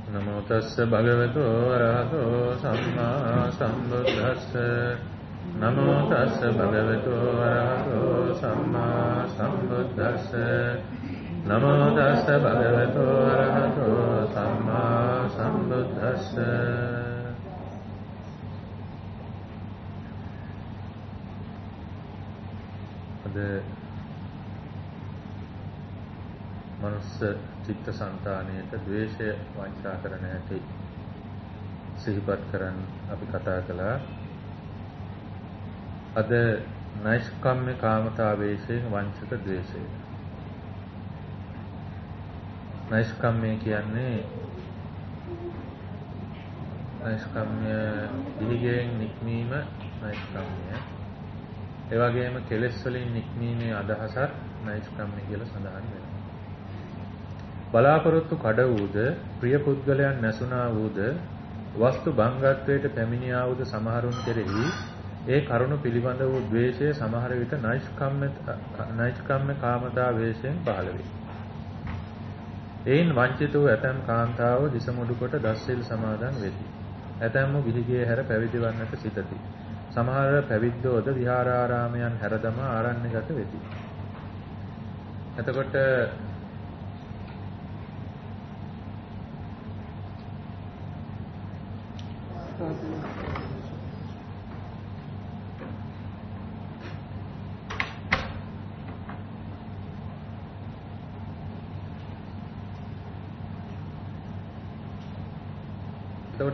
නමෝ තස්ස භගවතු අරහතෝ සම්මා සම්බුද්දස්ස නමෝ තස්ස භගවතු අරහතෝ සම්මා සම්බුද්දස්ස නමෝ තස්ස භගවතු අරහතෝ සම්මා සම්බුද්දස්ස අද මනුස්ස චිත්තසංතානයට ද්වේෂය වංචා කරන හැටි සිහිපත් කරන් අපි කතා කළා. අද නෛෂ්කම්ම්‍ය කාමතාවේශයෙන් වංචක ද්වේෂය. නෛෂ්කම්ම්‍ය කියන්නේ නෛෂ්කම්ම්‍ය දිවිගෙන් නික්මීම නෛෂ්කම්ම්‍ය. ඒ වගේම කෙලෙස් වලින් නික්මීමේ අදහසත් නෛෂ්කම්ම්‍ය කියලා සඳහන් වෙනවා. බලාපොරොත්තු කඩ වූද ප්‍රිය පුද්ගලයන් නැසුණා වූද වස්තු භංගත්වයට පැමිණියා වූද සමහරුන් කෙරෙහි ඒ කරුණ පිළිබඳ වූ ද්වේෂය සමහර විට නෛෂ්කම්ම්‍ය කාමතාවේශයෙන් පහළ වේ. එයින් වංචිත වූ ඇතැම් කාන්තාව දිසමුඩු කොට දස්සිල් සමාදන් වෙති. ඇතැම්ම ගිහිගේ හැර පැවිදි වන්නට සිතති. සමහර පැවිද්දෝද විහාරාරාමයන් හැර දමා ආරණ්‍යගත වෙති. එතකොට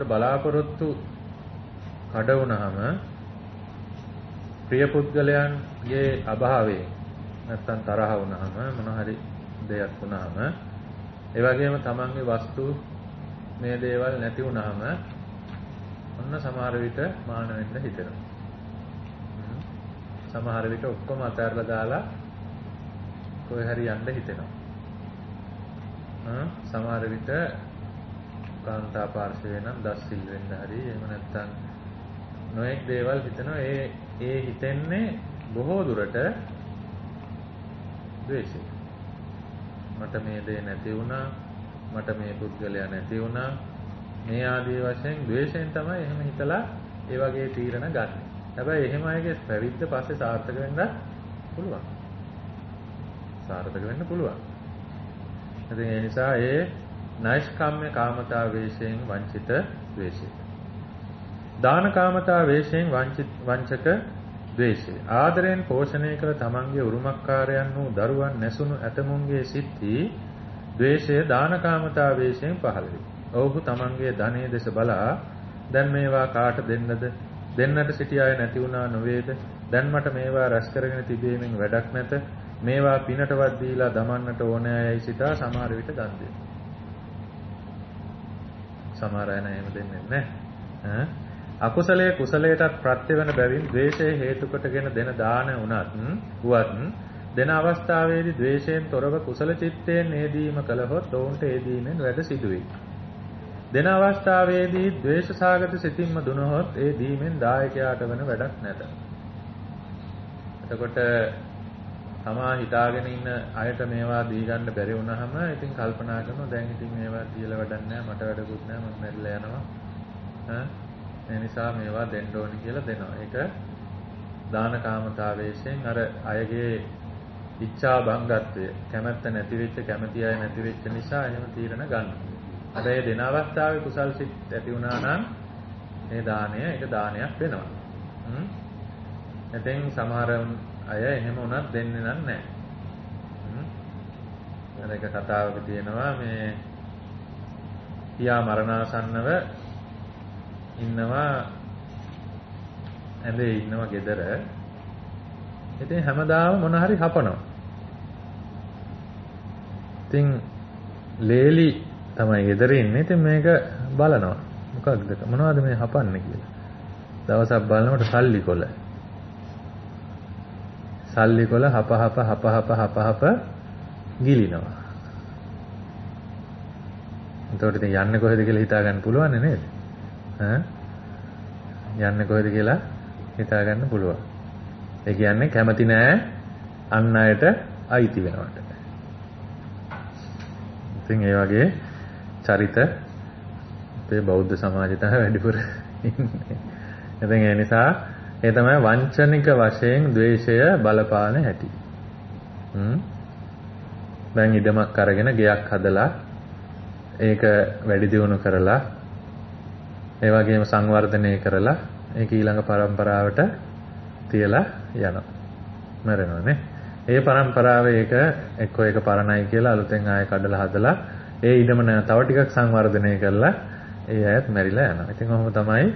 බලාපොරොත්තු කඩ වුණාම ප්‍රිය පුද්ගලයන්ගේ අභාවයෙන් නැත්තම් තරහ වුණාම මොන හරි දෙයක් වුණාම ඒ වගේම තමන්ගේ වස්තු මේ දේවල් නැති වුණාම ඔන්න සමහර විට මාන වෙන්න හිතෙනවා. සමහර විට ඔක්කොම අතහැරලා දාලා කොහේ හරි යන්න හිතෙනවා. සමහර විට කාන්තා පාර්ශවය නම් දස්සිල් වෙන්න හරි එහෙම නැත්නම් නොඑක් දේවල් හිතනවා. ඒ හිතෙන්නේ බොහෝ දුරට ද්වේෂය. මට මේ දේ නැති වුණා, මට මේ පුද්ගලයා නැති වුණා, මේ ආදී වශයෙන් ද්වේෂයෙන් තමයි එහෙම හිතලා ඒ වගේ තීරණ ගන්න. හැබැයි එහෙම අයගේ පැවිද්ද පස්සේ සාර්ථක වෙන්න පුළුවන්. සාර්ථක වෙන්න පුළුවන්. ඉතින් ඒ නිසා ඒ නෛෂ්කම්ම්‍ය කාමතාවේශයෙන් වංචිත ද්වේෂය. දාන කාමතාවේශයෙන් වංචක ද්වේෂය. ආදරයෙන් පෝෂණය කළ තමන්ගේ උරුමකාරයන් වූ දරුවන් නැසුණු ඇතමුන්ගේ සිත්හි ද්වේෂය දාන කාමතාවේශයෙන් පහළ වේ. ඔව්හු තමන්ගේ ධනය දෙස බලා දැන් මේවා කාට දෙන්නද? දෙන්නට සිටි අය නැති වුණා නොවේද? දැන් මට මේවා රැස් කරගෙන තිබීමෙන් වැඩක් නැත. මේවා පිනටවත් දීලා දමන්නට ඕනෑයි සිතා සමහර විට දන් දෙනවා. සමහර අය එහෙම දෙන්නේ නැහැ. අකුසලයේ කුසලයටත් ප්‍රත්‍ය වෙන බැවින් ද්වේෂය හේතු කොටගෙන දෙන දාන වුවත් දෙන අවස්ථාවේදී ද්වේෂයෙන් තොරව කුසල චිත්තයෙන් ඒදීම කළහොත් ඔවුන්ට ඒදීමෙන් වැඩ සිදුවේ. දෙන අවස්ථාවේදී ද්වේෂසාගත සිතින්ම දුනහොත් ඒ දීමෙන් දායකයාට වෙන වැඩක් නැත. එතකොට තමා හිතාගෙන ඉන්න අයට මේවා දී ගන්න බැරි වුණාම ඉතින් කල්පනා කරනවා දැන් ඉතින් මේවා කියලා වැඩක් නැහැ, මට වැඩකුත් නැහැ, මම මැරිලා යනවා. ඒ නිසා මේවා දෙන්න ඕනි කියලා දෙනවා. ඒක දාන කාමතාවේශයෙන් අර අයගේ ඉච්ඡා භංගත්වය, කැමැත්ත නැති වෙච්ච, කැමැති අය නැති වෙච්ච නිසා එහෙම තීරණ ගන්නවා. අද ඒ දෙන අවස්ථාවේ කුසල් සිත් ඇති වුණා නම් මේ දාණය ඒක දානයක් වෙනවා. එතෙන් සමහර අය එහෙම වුණත් දෙන්නේ නැහැ. අර එක කතාවක තියෙනවා මේ පියා මරණාසන්නව ඉන්නවා ඇඳේ ඉන්නවා ගෙදර. ඉතින් හැමදාම මොන හරි හපනවා. ඉතින් ලේලි තමයි ගෙදර ඉන්නේ. ඉතින් මේක බලනවා. මොකක්ද මොනවද මේ හපන්නේ කියලා. දවසක් බලනකොට සල්ලි කොළ හප ගිලිනවා. එතකොට ඉතින් යන්නේ කොහෙද කියලා හිතා ගන්න පුළුවන් නේද? යන්නේ කොහෙද කියලා හිතා ගන්න පුළුවන්. ඒ කියන්නේ කැමති නෑ අන් අයට අයිති වෙනවට. ඉතින් ඒ වගේ චරිත අපේ බෞද්ධ සමාජය තමයි වැඩිපුර ඉන්නේ. ඉතින් ඒ නිසා ඒ තමයි වංචනික වශයෙන් ද්වේෂය බලපාන හැටි. දැන් ඉඩමක් අරගෙන ගෙයක් හදලා ඒක වැඩි දියුණු කරලා ඒ වගේම සංවර්ධනය කරලා ඒක ඊළඟ පරම්පරාවට තියලා යනවා. මරනවානේ. ඒ පරම්පරාවේ ඒක එක්කෝ ඒක පරණයි කියලා අලුතෙන් ආයෙ කඩලා හදලා ඒ ඉඩම තව ටිකක් සංවර්ධනය කරලා ඒ අයත් මැරිලා යනවා. ඉතින් ඔහොම තමයි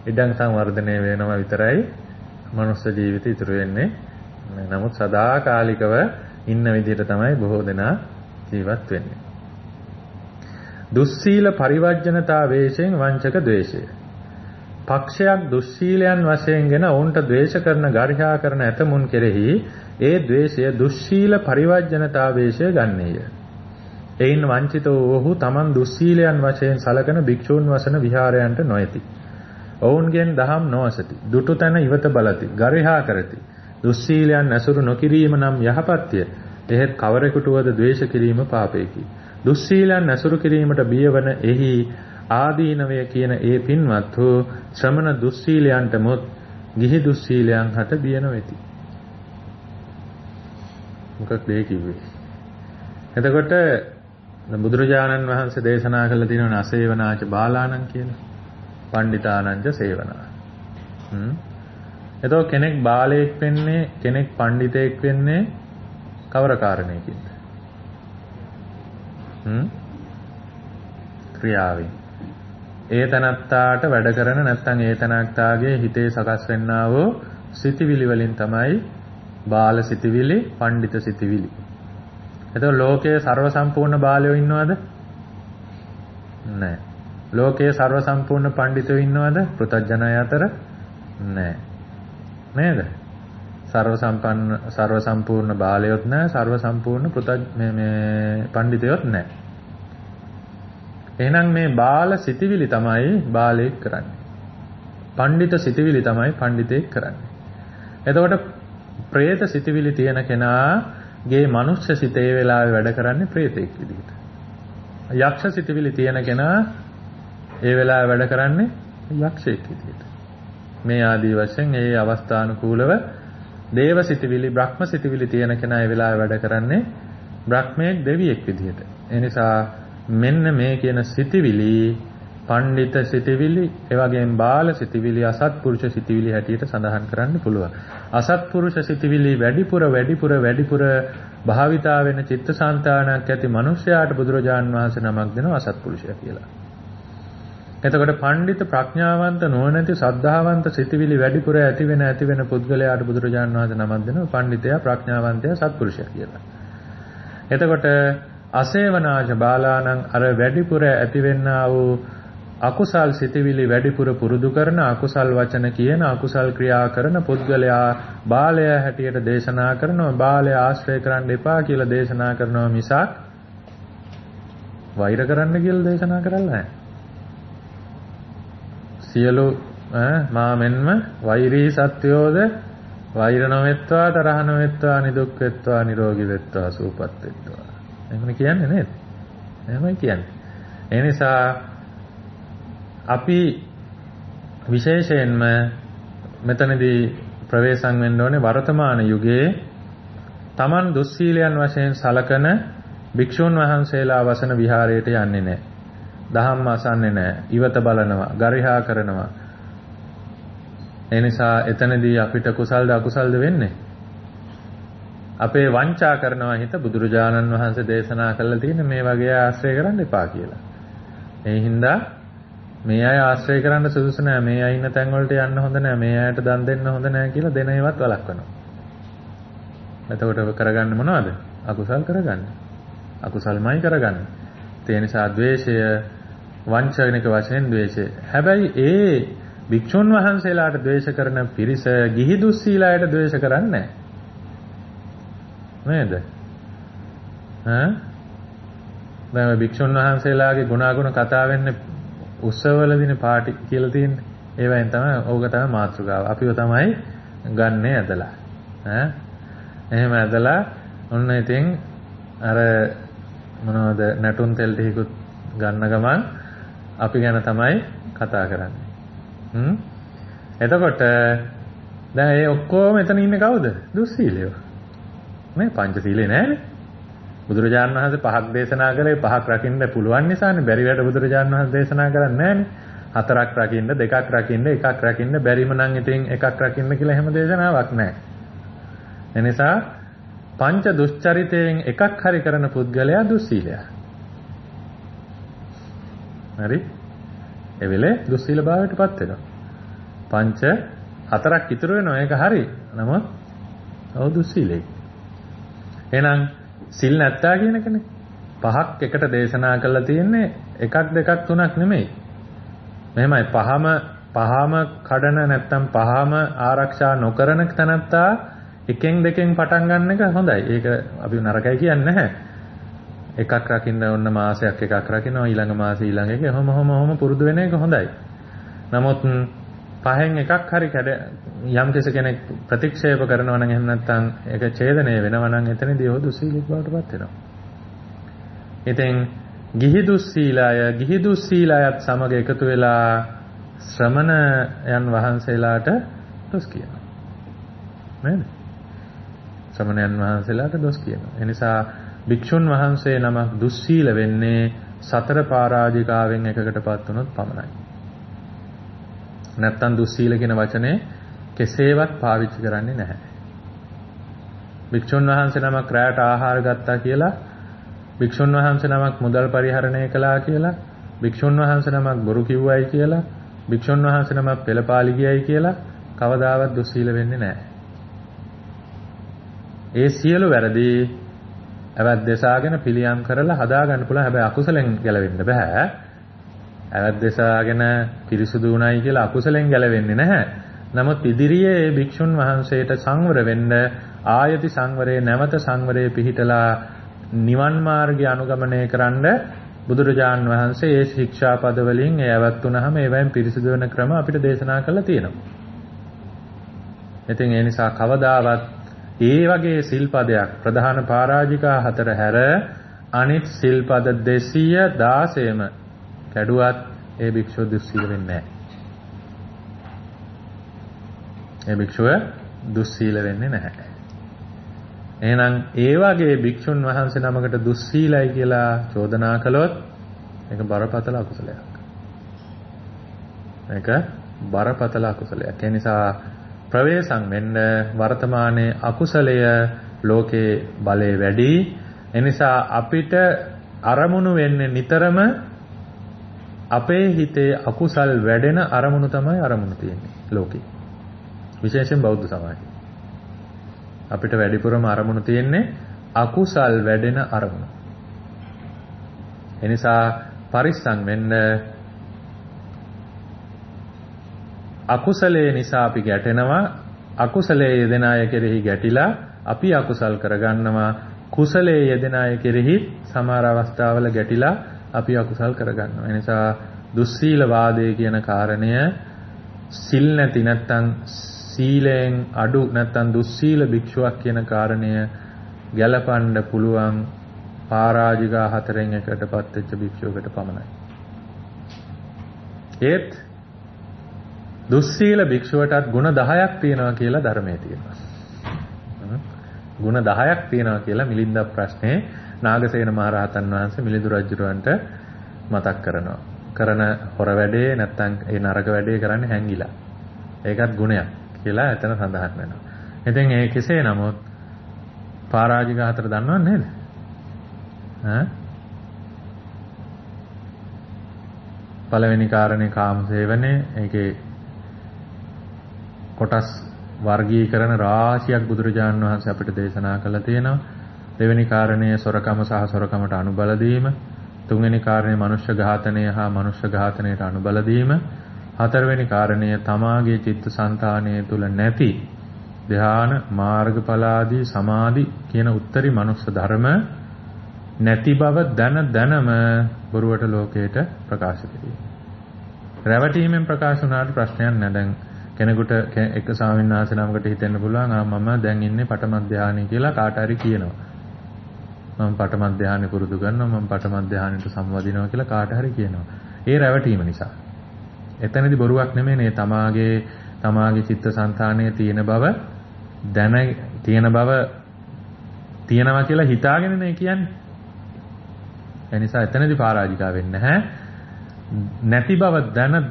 ඉඩම් සංවර්ධනය වෙනවා විතරයි මනුස්ස ජීවිතය ඉතුරු වෙන්නේ. නමුත් සදාකාලිකව ඉන්න විදිහට තමයි බොහෝ දෙනා ජීවත් වෙන්නේ. දුස්සීල පරිවර්ජනතාවේශයෙන් වංචක ද්වේෂය. පක්ෂයක් දුස්සීලයන් වශයෙන්ගෙන ඔවුන්ට ද්වේෂ කරන ගර්හා කරන ඇතමුන් කෙරෙහි ඒ ද්වේෂය දුස්සීල පරිවර්ජනතාවේශය ගන්නේය. එයින් වංචිත වූ ඔහු තමන් දුස්සීලයන් වශයෙන් සලකන භික්ෂූන් වසන විහාරයන්ට නොයති. ඔවුන්ගෙන් දහම් නොවසති. දුටු තැන ඉවත බලති. ගර්හා කරති. දුස්සීලයන් ඇසුරු නොකිරීම නම් යහපත්ය. එහෙත් කවරෙකුට වද ද්වේෂ කිරීම පාපයකි. දුස්සීලයන් ඇසුරු කිරීමට බියවන එහි ආදීනවය කියන ඒ පින්වත් වූ ශ්‍රමණ දුස්සීලයන්ට මුත් ගිහි දුස්සීලයන් හට බිය නොවේති. මොකක්ද ඒ කිව්වේ? එතකොට බුදුරජාණන් වහන්සේ දේශනා කළ තියෙනවා අසේවනාච බාලාණන් කියලා. පණ්ඩිතානංච සේවනා. එතකොට කෙනෙක් බාලයෙක් වෙන්නේ කෙනෙක් පණ්ඩිතයෙක් වෙන්නේ කවර කාරණයකින්ද? ක්‍රියාවෙන්. ඒ තනත්තාට වැඩ කරන නැත්නම් ඒ තනත්තාගේ හිතේ සකස් වෙන්නා වූ සිතිවිලි වලින් තමයි බාල සිතිවිලි, පණ්ඩිත සිතිවිලි. එතකොට ලෝකයේ ਸਰව සම්පූර්ණ බාලයෝ ඉන්නවද? නැහැ. ලෝකයේ ਸਰව සම්පූර්ණ පණ්ඩිතයෝ ඉන්නවද? පෘථග්ජනය අතර නැහැ. නේද? ਸਰව සම්පූර්ණ බාලයොත් නැහැ, ਸਰව සම්පූර්ණ පණ්ඩිතයොත් නැහැ. එහෙනම් මේ බාල සිතිවිලි තමයි බාලයෙක් කරන්නේ. පණ්ඩිත සිතිවිලි තමයි පණ්ඩිතයෙක් කරන්නේ. එතකොට പ്രേත සිතිවිලි තියෙන කෙනාගේ මනුෂ්‍ය සිතේ වෙලාවේ වැඩ කරන්නේ പ്രേතෙක් විදිහට. යක්ෂ සිතිවිලි තියෙන කෙනා ඒ වෙලාවේ වැඩ කරන්නේ යක්ෂයෙක් විදිහට. මේ ආදී වශයෙන් ඒ අවස්ථානුකූලව දේව සිතිවිලි, බ්‍රහ්ම සිතිවිලි තියෙන කෙනා ඒ වෙලාවේ වැඩ කරන්නේ බ්‍රහ්මයෙක්, දෙවියෙක් විදිහට. ඒ නිසා මෙන්න මේ කියන සිතිවිලි පණ්ඩිත සිතිවිලි, ඒ වගේම බාල සිතිවිලි, අසත්පුරුෂ සිතිවිලි හැටියට සඳහන් කරන්න පුළුවන්. අසත්පුරුෂ සිතිවිලි වැඩිපුර භාවිතා වෙන චිත්තසංතානයක් ඇති මිනිසයාට බුදුරජාන් වහන්සේ නමක් දෙනවා අසත්පුරුෂයා කියලා. එතකොට පණ්ඩිත ප්‍රඥාවන්ත නොවනති සද්ධාවන්ත සිතිවිලි වැඩිපුර ඇති වෙන පුද්ගලයාට බුදුරජාන් වහන්සේ නමක් දෙනවා පණ්ඩිතයා, ප්‍රඥාවන්තයා, සත්පුරුෂයා කියලා. එතකොට අසේවනාච බාලාණන් අර වැඩිපුර ඇතිවෙන්නා වූ අකුසල් සිතිවිලි වැඩිපුර පුරුදු කරන, අකුසල් වචන කියන, අකුසල් ක්‍රියා කරන පුද්ගලයා බාලයා හැටියට දේශනා කරනවා. බාලයා ආශ්‍රය කරන්න එපා කියලා දේශනා කරනවා මිසක් වෛර කරන්න කියලා දේශනා කරලා නැහැ. සියලු මා මෙන්ම වෛරී සත්වයෝද වෛර නොවෙත්වා, තරහ නොවෙත්වා, නිදුක් වෙත්වා, නිරෝගී වෙත්වා, සුවපත් වෙත්වා. එහෙම කියන්නේ නේද? එහෙමයි කියන්නේ. ඒ නිසා අපි විශේෂයෙන්ම මෙතනදී ප්‍රවේශම් වෙන්න ඕනේ වර්තමාන යුගයේ Taman දුස්සීලයන් වශයෙන් සලකන භික්ෂුන් වහන්සේලා වසන විහාරයට යන්නේ නැහැ. දහම් අසන්නේ නැහැ. ඉවත බලනවා, ගරිහා කරනවා. ඒ නිසා එතනදී අපිට කුසල්ද අකුසල්ද වෙන්නේ? අපේ වංචා කරනවා හිත බුදුරජාණන් වහන්සේ දේශනා කළා තියෙන මේ වගේ ආශ්‍රය කරන්න එපා කියලා. ඒ හින්දා මේ අය ආශ්‍රය කරන්න සුදුසු නෑ, මේ අය ඉන්න තැන් වලට යන්න හොඳ නෑ, මේ අයට දන් දෙන්න හොඳ නෑ කියලා දෙන ඒවත් වළක්වනවා. එතකොට කරගන්න මොනවද? අකුසල් කරගන්න. අකුසල්මයි කරගන්න. ඒ නිසා ද්වේෂය වංචනික වශයෙන් ද්වේෂය. හැබැයි ඒ භික්ෂුන් වහන්සේලාට ද්වේෂ කරන පිරිස ගිහි දුස්සීලායට ද්වේෂ කරන්නේ නෑ. නේද? දැන් භික්ෂුන් වහන්සේලාගේ ගුණාගුණ කතා වෙන්නේ උත්සවවලදීනේ පාටි කියලා තියෙන්නේ. ඒවෙන් තමයි ඕක තමයි මාතෘකාව. අපිව තමයි ගන්නේ ඇදලා. එහෙම ඇදලා ඔන්න ඉතින් අර මොනවද නැටුම් තෙල් ටිකකුත් ගන්න ගමන් අපි ගැන තමයි කතා කරන්නේ. එතකොට දැන් මේ ඔක්කොම එතන ඉන්නේ කවුද? දුස්සීලයෝ. මේ පංචශීලේ නෑනේ. බුදුරජාණන් වහන්සේ පහක් දේශනා කළේ පහක් රකින්න පුළුවන් නිසානේ. බැරි වැඩ බුදුරජාණන් වහන්සේ දේශනා කරන්නේ නෑනේ. හතරක් රකින්න, දෙකක් රකින්න, එකක් රකින්න, බැරිම නම් ඉතින් එකක් රකින්න කියලා එහෙම දේශනාවක් නෑ. එනිසා පංච දුෂ්චරිතයෙන් එකක් හරි කරන පුද්ගලයා දුස්සීලයා. හරි? ඒ වෙලේ දුස්සීල භාවයටපත් වෙනවා. පංච හතරක් ඉතුරු වෙනවා ඒක හරි. නමුත් ඔව් දුස්සීලයි. එහෙනම් සිල් නැත්තා කියන කෙනේ පහක් එකට දේශනා කරලා තියෙන්නේ එකක් දෙකක් තුනක් නෙමෙයි. මෙහෙමයි පහම කඩන නැත්තම් පහම ආරක්ෂා නොකරන තැනත්තා එකෙන් දෙකෙන් පටන් ගන්න එක හොඳයි. ඒක අපි නරකයි කියන්නේ නැහැ. එකක් රකින්න ඕන මාසයක් එකක් රකින්නවා ඊළඟ මාසෙ ඊළඟ එක එහෙම පුරුදු වෙන එක හොඳයි. නමුත් පහෙන් එකක් හරි යම් කෙනෙක් ප්‍රතික්ෂේප කරනවා නම් එහෙම නැත්නම් ඒක ඡේදනය වෙනවා නම් එතනදී ඔහු දුස්සීලෙක් බවට පත් වෙනවා. ඉතින් ගිහි දුස්සීලයත් සමග එකතු වෙලා ශ්‍රමණයන් වහන්සේලාට දොස් කියනවා. නේද? ශ්‍රමණයන් වහන්සේලාට දොස් කියනවා. ඒ නිසා භික්ෂුන් වහන්සේ නමක් දුස්සීල වෙන්නේ සතර පරාජිකාවෙන් එකකටපත් වුණොත් පමණයි. නැත්තම් දුස්සීල කියන වචනේ කෙසේවත් පාවිච්චි කරන්නේ නැහැ. භික්ෂුන් වහන්සේ නමක් රැයට ආහාර ගත්තා කියලා, භික්ෂුන් වහන්සේ නමක් මුදල් පරිහරණය කළා කියලා, භික්ෂුන් වහන්සේ නමක් බොරු කිව්වයි කියලා, භික්ෂුන් වහන්සේ නමක් පෙළපාලි ගියයි කියලා කවදාවත් දුස්සීල වෙන්නේ නැහැ. ඒ සියලු වැරදි අවැත් දෙසාගෙන පිළියම් කරලා හදා ගන්න පුළුවන්. හැබැයි අකුසලෙන් ගැලවෙන්න බෑ. අවැත් දෙසාගෙන පිරිසුදු උනායි කියලා අකුසලෙන් ගැලවෙන්නේ නැහැ. නමුත් ඉදිරියේ භික්ෂුන් වහන්සේට සංවර වෙන්න ආයති සංවරයේ නැවත සංවරයේ පිහිටලා නිවන් මාර්ගය අනුගමනය කරන්න බුදුරජාන් වහන්සේ ඒ ශික්ෂාපද වලින් ඒ අවැත් උනහම ඒවෙන් පිරිසුදු වෙන ක්‍රම අපිට දේශනා කරලා තියෙනවා. ඉතින් ඒ නිසා කවදාවත් ඒ වගේ සිල්පදයක් ප්‍රධාන පරාජිකා හතර හැර අනිත් සිල්පද 216ම කැඩුවත් ඒ භික්ෂුව දුස්සීල වෙන්නේ නැහැ. ඒ භික්ෂුව දුස්සීල වෙන්නේ නැහැ. එහෙනම් ඒ වගේ භික්ෂුන් වහන්සේ නමකට දුස්සීලයි කියලා චෝදනා කළොත් ඒක බරපතල අකුසලයක්. ඒක බරපතල අකුසලයක්. ඒ නිසා ප්‍රවේශම් වෙන්න වර්තමානයේ අකුසලය ලෝකේ බලය වැඩි. ඒ නිසා අපිට අරමුණු වෙන්නේ නිතරම අපේ හිතේ අකුසල් වැඩෙන අරමුණු තමයි අරමුණු තියෙන්නේ ලෝකේ. විශේෂයෙන් බෞද්ධ සමාජයේ. අපිට වැඩිපුරම අරමුණු තියෙන්නේ අකුසල් වැඩෙන අරමුණු. එනිසා පරිස්සම් වෙන්න. අකුසලයේ නිසා අපි ගැටෙනවා. අකුසලයේ යෙදෙන අය කෙරෙහි ගැටිලා අපි අකුසල් කරගන්නවා. කුසලයේ යෙදෙන අය කෙරෙහි සමහර අවස්ථාවල ගැටිලා අපි අකුසල් කරගන්නවා. ඒ නිසා දුස්සීල වාදයේ කියන කාරණය සිල් නැති නැත්තම් සීලෙන් අඩු නැත්තම් දුස්සීල භික්ෂුවක් කියන කාරණය ගැලපන්න පුළුවන් පරාජිකා හතරෙන් එකටපත් වෙච්ච භික්ෂුවකට පමණයි. ඒත් දුස්සීල භික්ෂුවටත් ගුණ 10ක් තියෙනවා කියලා ධර්මයේ තියෙනවා. ගුණ 10ක් තියෙනවා කියලා මිලින්ද ප්‍රශ්නේ නාගසේන මහරහතන් වහන්සේ මිලිඳු රජුරවන්ට මතක් කරනවා. කරන හොර වැඩේ නැත්තම් ඒ නරක වැඩේ කරන්නේ හැංගිලා. ඒකත් ගුණයක් කියලා එතන සඳහන් වෙනවා. ඉතින් ඒ කෙසේ නමුත් පරාජික හතර දන්නව නේද? පළවෙනි කාරණේ කාම සේවනයේ ඒකේ කොටස් වර්ගීකරණ රාශියක් බුදුරජාණන් වහන්සේ අපිට දේශනා කළා තියෙනවා. දෙවෙනි කාරණය සොරකම සහ සොරකමට අනුබල දීම. තුන්වෙනි කාරණය මනුෂ්‍ය ඝාතනය හා මනුෂ්‍ය ඝාතනයට අනුබල දීම. හතරවෙනි කාරණය තමාගේ චිත්තසංතානය තුල නැති ධ්‍යාන මාර්ගඵලාදී සමාධි කියන උත්තරී මනුෂ්‍ය ධර්ම නැති බව දැනම බොරුවට ලෝකයට ප්‍රකාශ කිරීම. රැවටීමෙන් ප්‍රකාශ වුණාට ප්‍රශ්නයක් නැහැ. දැන් කෙනෙකුට එක ස්වාමීන් වහන්සේ නමකට හිතෙන්න පුළුවන් මම දැන් ඉන්නේ පඨම ධ්‍යානෙ කියලා කාට හරි කියනවා. මම පඨම ධ්‍යානෙ පුරුදු කරනවා මම පඨම ධ්‍යානෙට සම්වදිනවා කියලා කාට හරි කියනවා. ඒ රැවටීම නිසා. එතනදී බොරුවක් නෙමෙයි තමාගේ චිත්තසංතානයේ තියෙන බව තියෙනවා කියලා හිතාගෙන නේ කියන්නේ. ඒ නිසා එතනදී පරාජිකා වෙන්නේ නැහැ. නැති බව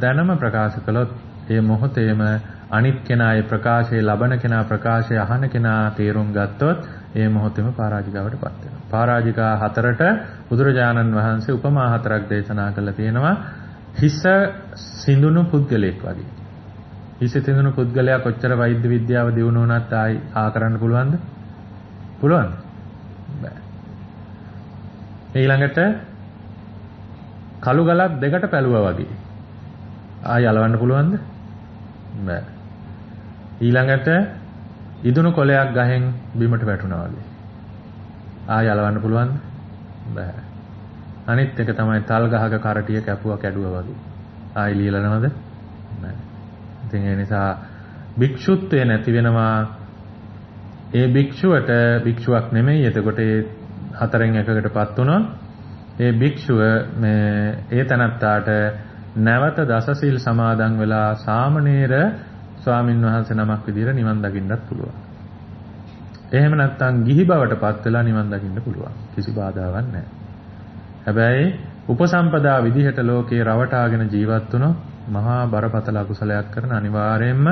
දැනම ප්‍රකාශ කළොත් ඒ මොහොතේම අනිත් කෙනා ඒ ප්‍රකාශයේ ලබන කෙනා ප්‍රකාශය අහන කෙනා තේරුම් ගත්තොත් ඒ මොහොතේම පරාජිකාවටපත් වෙනවා. පරාජිකා හතරට බුදුරජාණන් වහන්සේ උපමා හතරක් දේශනා කළා තියෙනවා. හිස සිඳුණු පුද්ගලයෙක් වගේ. හිස සිඳුණු පුද්ගලයා කොච්චර වෛද්‍ය විද්‍යාව දියුණු වුණත් ආ කරන්න පුළුවන්ද? පුළුවන්ද? බෑ. ඊළඟට කළු ගලක් දෙකට පැලුවා වගේ. ආයි අලවන්න පුළුවන්ද? බෑ. ඊළඟට ඉදුණු කොලයක් ගහෙන් බිමට වැටුණා වගේ. ආයි අලවන්න පුළුවන්ද? බෑ. අනිත් එක තමයි තල් ගහක කරටිය කැපුවා කැඩුවා වගේ. ආයි ලියලනවද? නෑ. ඉතින් ඒ නිසා භික්ෂුත්වය නැති වෙනවා. ඒ භික්ෂුවට භික්ෂුවක් නෙමෙයි. එතකොට ඒ හතරෙන් එකකටපත් වුණා. ඒ භික්ෂුව ඒ තනත්තාට නැවත දසසිල් සමාදන් වෙලා සාමණේර ස්වාමින් වහන්සේ නමක් විදිහට නිවන් දකින්නත් පුළුවන්. එහෙම නැත්නම් ගිහි බවටපත් වෙලා නිවන් දකින්න පුළුවන්. කිසි බාධාවක් නැහැ. හැබැයි උපසම්පදා විදිහට ලෝකේ රවටාගෙන ජීවත් වුණොත් මහා බරපතල අකුසලයක් කරන අනිවාර්යයෙන්ම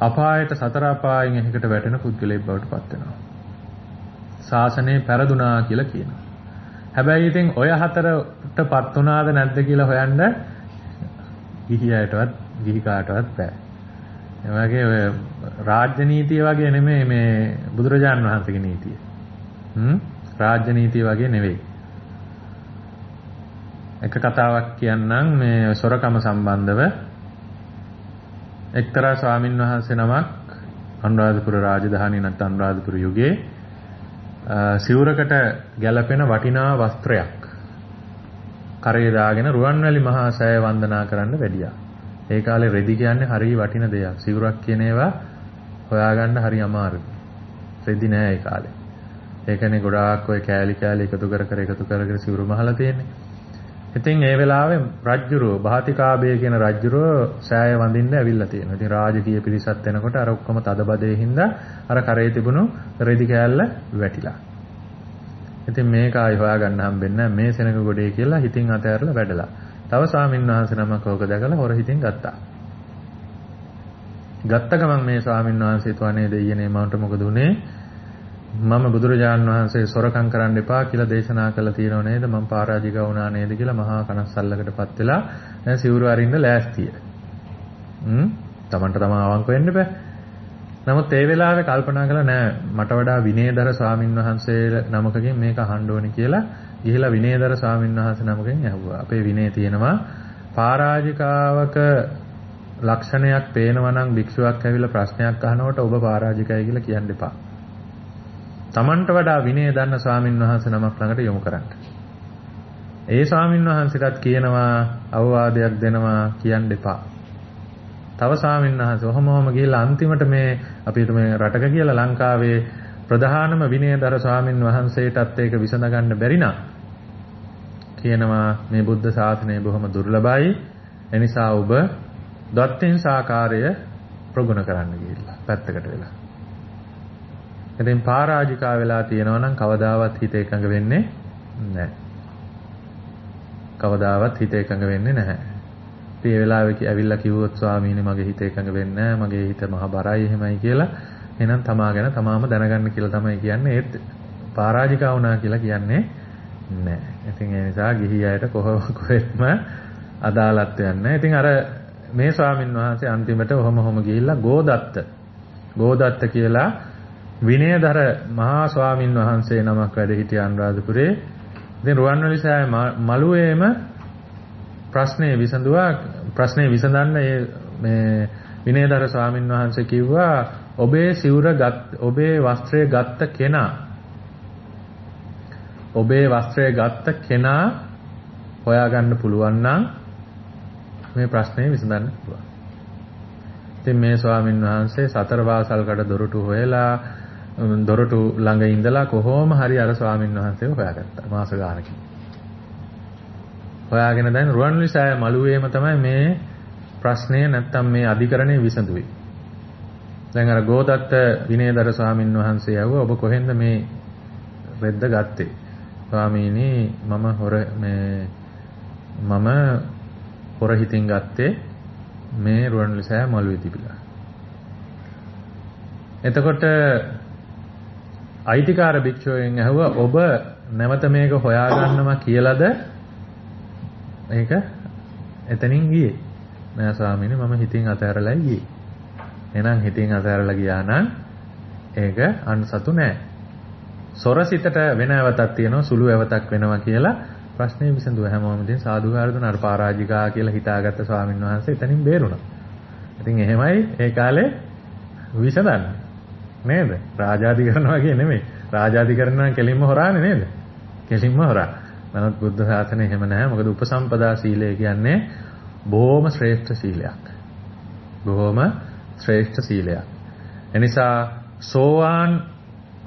අපායට සතර අපායෙන් එකකට වැටෙන පුද්ගලයෙක් බවට පත් වෙනවා. ශාසනය පෙරදුනා කියලා කියනවා. හැබැයි ඉතින් ඔය හතරටපත් වුණාද නැද්ද කියලා හොයන්න ගිහියටවත් ගිහි කාටවත් බෑ. ඒ වගේ ඔය රාජ්‍ය නීතිය වගේ නෙමෙයි මේ බුදුරජාන් වහන්සේගේ නීතිය. රාජ්‍ය නීතිය වගේ නෙවෙයි. එක කතාවක් කියන්නම් මේ සොරකම සම්බන්ධව. එක්තරා ස්වාමින් වහන්සේ නමක් අනුරාධපුර රාජධානිය නැත්නම් අනුරාධපුර යුගයේ සිවුරකට ගැලපෙන වටිනා වස්ත්‍රයක් කරේ දාගෙන රුවන්වැලි මහා සෑය වන්දනා කරන්න වැඩියා. ඒ කාලේ රෙදි කියන්නේ හරිය වටින දෙයක්. සිවුරක් කියන ඒවා හොයාගන්න හරි අමාරුයි. රෙදි නෑ ඒ කාලේ. ඒකනේ ගොඩාක් ඔය කෑලි එකතු කර සිවුරු මහලා තියෙන්නේ. ඉතින් ඒ වෙලාවේ රජ්ජුරුව බාතිකාබේ කියන රජ්ජුරුව සෑය වඳින්න ඇවිල්ලා තියෙනවා. ඉතින් රාජකීය පිරිසත් එනකොට අර ඔක්කොම තදබදේ හින්දා අර කරේ තිබුණු රෙදි කෑල්ල වැටිලා. ඉතින් මේක ආයි හොයාගන්න හම්බෙන්නේ නැහැ. මේ සෙනඟ ගොඩේ කියලා හිතින් අතහැරලා වැඩලා. තව ස්වාමීන් වහන්සේ නමක් ඕක දැකලා හොර හිතින් ගත්තා. ගත්ත ගමන් මේ ස්වාමීන් වහන්සේ තුවනේ දෙයියනේ මන්ට මොකද උනේ? මම බුදුරජාණන් වහන්සේ සොරකම් කරන්න එපා කියලා දේශනා කළා තියෙනව නේද? මම පරාජික වුණා නේද කියලා මහා කනස්සල්ලකටපත් වෙලා දැන් සිවුරු අරින්න ලෑස්තිය. තමන්ට තමා අවංක වෙන්න බෑ. නමුත් ඒ වෙලාවේ කල්පනා කළා නෑ මට වඩා විනයදර ස්වාමින් වහන්සේ නමකකින් මේක අහන්න ඕනේ කියලා ගිහිලා විනයදර ස්වාමින් වහන්සේ නමකින් ඇහුවා. අපේ විනය තියෙනවා පරාජිකාවක ලක්ෂණයක් පේනවා නම් භික්ෂුවක් ඇවිල්ලා ප්‍රශ්නයක් අහනකොට ඔබ පරාජිකයි කියලා කියන්න එපා. තමන්ට වඩා විනය දන්න ස්වාමින් වහන්සේ නමක් ළඟට යොමු කරන්න. ඒ ස්වාමින් වහන්සේටත් කියනවා අවවාදයක් දෙනවා කියන්න එපා. තව ස්වාමින් වහන්සේ ඔහොම ගිහිල්ලා අන්තිමට මේ අපි මේ රටක කියලා ලංකාවේ ප්‍රධානම විනයදර ස්වාමින් වහන්සේටත් ඒක විසඳ ගන්න බැරි නම් කියනවා මේ බුද්ධ ශාසනය බොහොම දුර්ලභයි. එනිසා ඔබ දත්තින් සාකාරය ප්‍රගුණ කරන්න ගිහිල්ලා පැත්තකට වෙලා. ඉතින් පරාජිකා වෙලා තියෙනවා නම් කවදාවත් හිත එකඟ වෙන්නේ නැහැ. කවදාවත් හිත එකඟ වෙන්නේ නැහැ. ඉතින් ඒ වෙලාවේ ඇවිල්ලා කිව්වොත් ස්වාමීනි මගේ හිත එකඟ වෙන්නේ නැහැ. මගේ හිත මහ බරයි එහෙමයි කියලා. එහෙනම් තමා ගැන තමාම දැනගන්න කියලා තමයි කියන්නේ. ඒත් පරාජිකා වුණා කියලා කියන්නේ නැහැ. ඉතින් ඒ නිසා ගිහි අයට කොහෙත්ම අදාළත්වයක් නැහැ. ඉතින් අර මේ ස්වාමින් වහන්සේ අන්තිමට ඔහොම ගිහිල්ලා ගෝදත්ත කියලා විනයදර මහා ස්වාමින් වහන්සේ නමක් වැඩ හිටිය අනුරාධපුරේ. ඉතින් රුවන්වැලි සෑය මළුවේම ප්‍රශ්නේ විසඳුවා. ප්‍රශ්නේ විසඳන්න මේ විනයදර ස්වාමින් වහන්සේ කිව්වා ඔබේ වස්ත්‍රය ගත්ත කෙනා හොයාගන්න පුළුවන් නම් මේ ප්‍රශ්නේ විසඳන්න පුළුවන්. ඉතින් මේ ස්වාමින් වහන්සේ සතර වාසල්කට දොරටු හොයලා දොරටු ළඟ ඉඳලා කොහොම හරි අර ස්වාමින් වහන්සේව හොයාගත්තා මාස ගානකින්. හොයාගෙන දැන් රුවන්වැලිසෑය මළුවේම තමයි මේ ප්‍රශ්නය නැත්තම් මේ අධිකරණය විසඳුවේ. දැන් අර ගෝදත්ත විනයදර ස්වාමින් වහන්සේ යවුවා ඔබ කොහෙන්ද මේ රෙද්ද ගත්තේ? ස්වාමීනි මම හොර හිතින් ගත්තේ මේ රුවන්වැලිසෑය මළුවේ තිබිලා. එතකොට අයිතිකාර භික්ෂුවෙන් ඇහුවා ඔබ නැවත මේක හොයාගන්නවා කියලාද ඒක එතනින් ගියේ? නෑ ස්වාමීනි මම හිතින් අතහැරලා ගියේ. එහෙනම් හිතින් අතහැරලා ගියා නම් ඒක අන්සතු නෑ. සොරසිතට වෙන අවතක් තියෙනවා සුළු අවතක් වෙනවා කියලා ප්‍රශ්නේ විසඳුවා. හැමෝම ඉතින් සාදුකාර දුන අර පරාජිකා කියලා හිතාගත්ත ස්වාමීන් වහන්සේ එතනින් බේරුණා. ඉතින් එහෙමයි ඒ කාලේ විසඳන්නේ. නේද? රාජාධිකරණ වගේ නෙමෙයි. රාජාධිකරණ නම් කෙලින්ම හොරානේ නේද? කෙලින්ම හොරා. නමුත් බුද්ධ ශාසනය එහෙම නැහැ. මොකද උපසම්පදා සීලය කියන්නේ බොහොම ශ්‍රේෂ්ඨ සීලයක්. බොහොම ශ්‍රේෂ්ඨ සීලයක්. එනිසා සෝවාන්,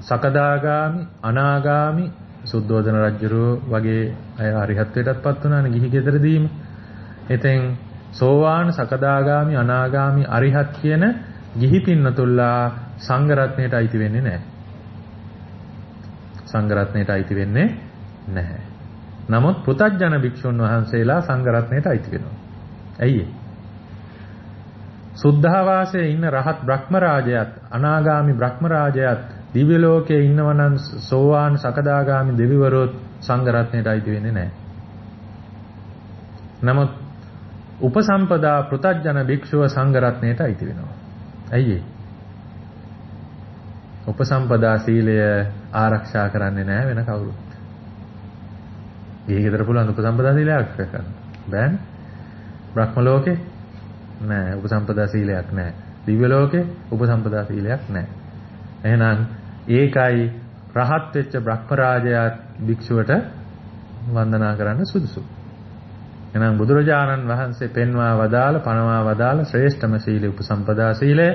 සකදාගාමි, අනාගාමි සුද්ධෝදන රජුරෝ වගේ අය අරිහත්ත්වයටත්පත් වුණානේ ගිහි ගෙදරදීම. ඉතින් සෝවාන්, සකදාගාමි, අනාගාමි, අරිහත් කියන ගිහි පින්නතුල්ලා සංඝ රත්නයට අයිති වෙන්නේ නැහැ. සංඝ රත්නයට අයිති වෙන්නේ නැහැ. නමුත් පෘථග්ජන භික්ෂුන් වහන්සේලා සංඝ රත්නයට අයිති වෙනවා. ඇයි ඒ? සුද්ධාවාසයේ ඉන්න රහත් බ්‍රහ්ම රාජයාත් අනාගාමි බ්‍රහ්ම රාජයාත් දිව්‍ය ලෝකයේ ඉන්නවනම් සෝවාන් සකදාගාමි දෙවිවරුත් සංඝ රත්නයට අයිති වෙන්නේ නැහැ. නමුත් උපසම්පදා පෘථග්ජන භික්ෂුව සංඝ රත්නයට අයිති වෙනවා. ඇයි ඒ? උපසම්පදා සීලය ආරක්ෂා කරන්නේ නැහැ වෙන කවුරුත්. ඊගෙදර පුළුවන් උපසම්පදා සීලය ආරක්ෂා කරන්න. බෑනේ. බ්‍රහ්ම ලෝකේ නෑ උපසම්පදා සීලයක් නෑ. දිව්‍ය ලෝකේ උපසම්පදා සීලයක් නෑ. එහෙනම් ඒකයි රහත් වෙච්ච බ්‍රහ්ම රාජයා භික්ෂුවට වන්දනා කරන්න සුදුසු. එහෙනම් බුදුරජාණන් වහන්සේ පෙන්වා පනවා වදාළ ශ්‍රේෂ්ඨම සීලය උපසම්පදා සීලය.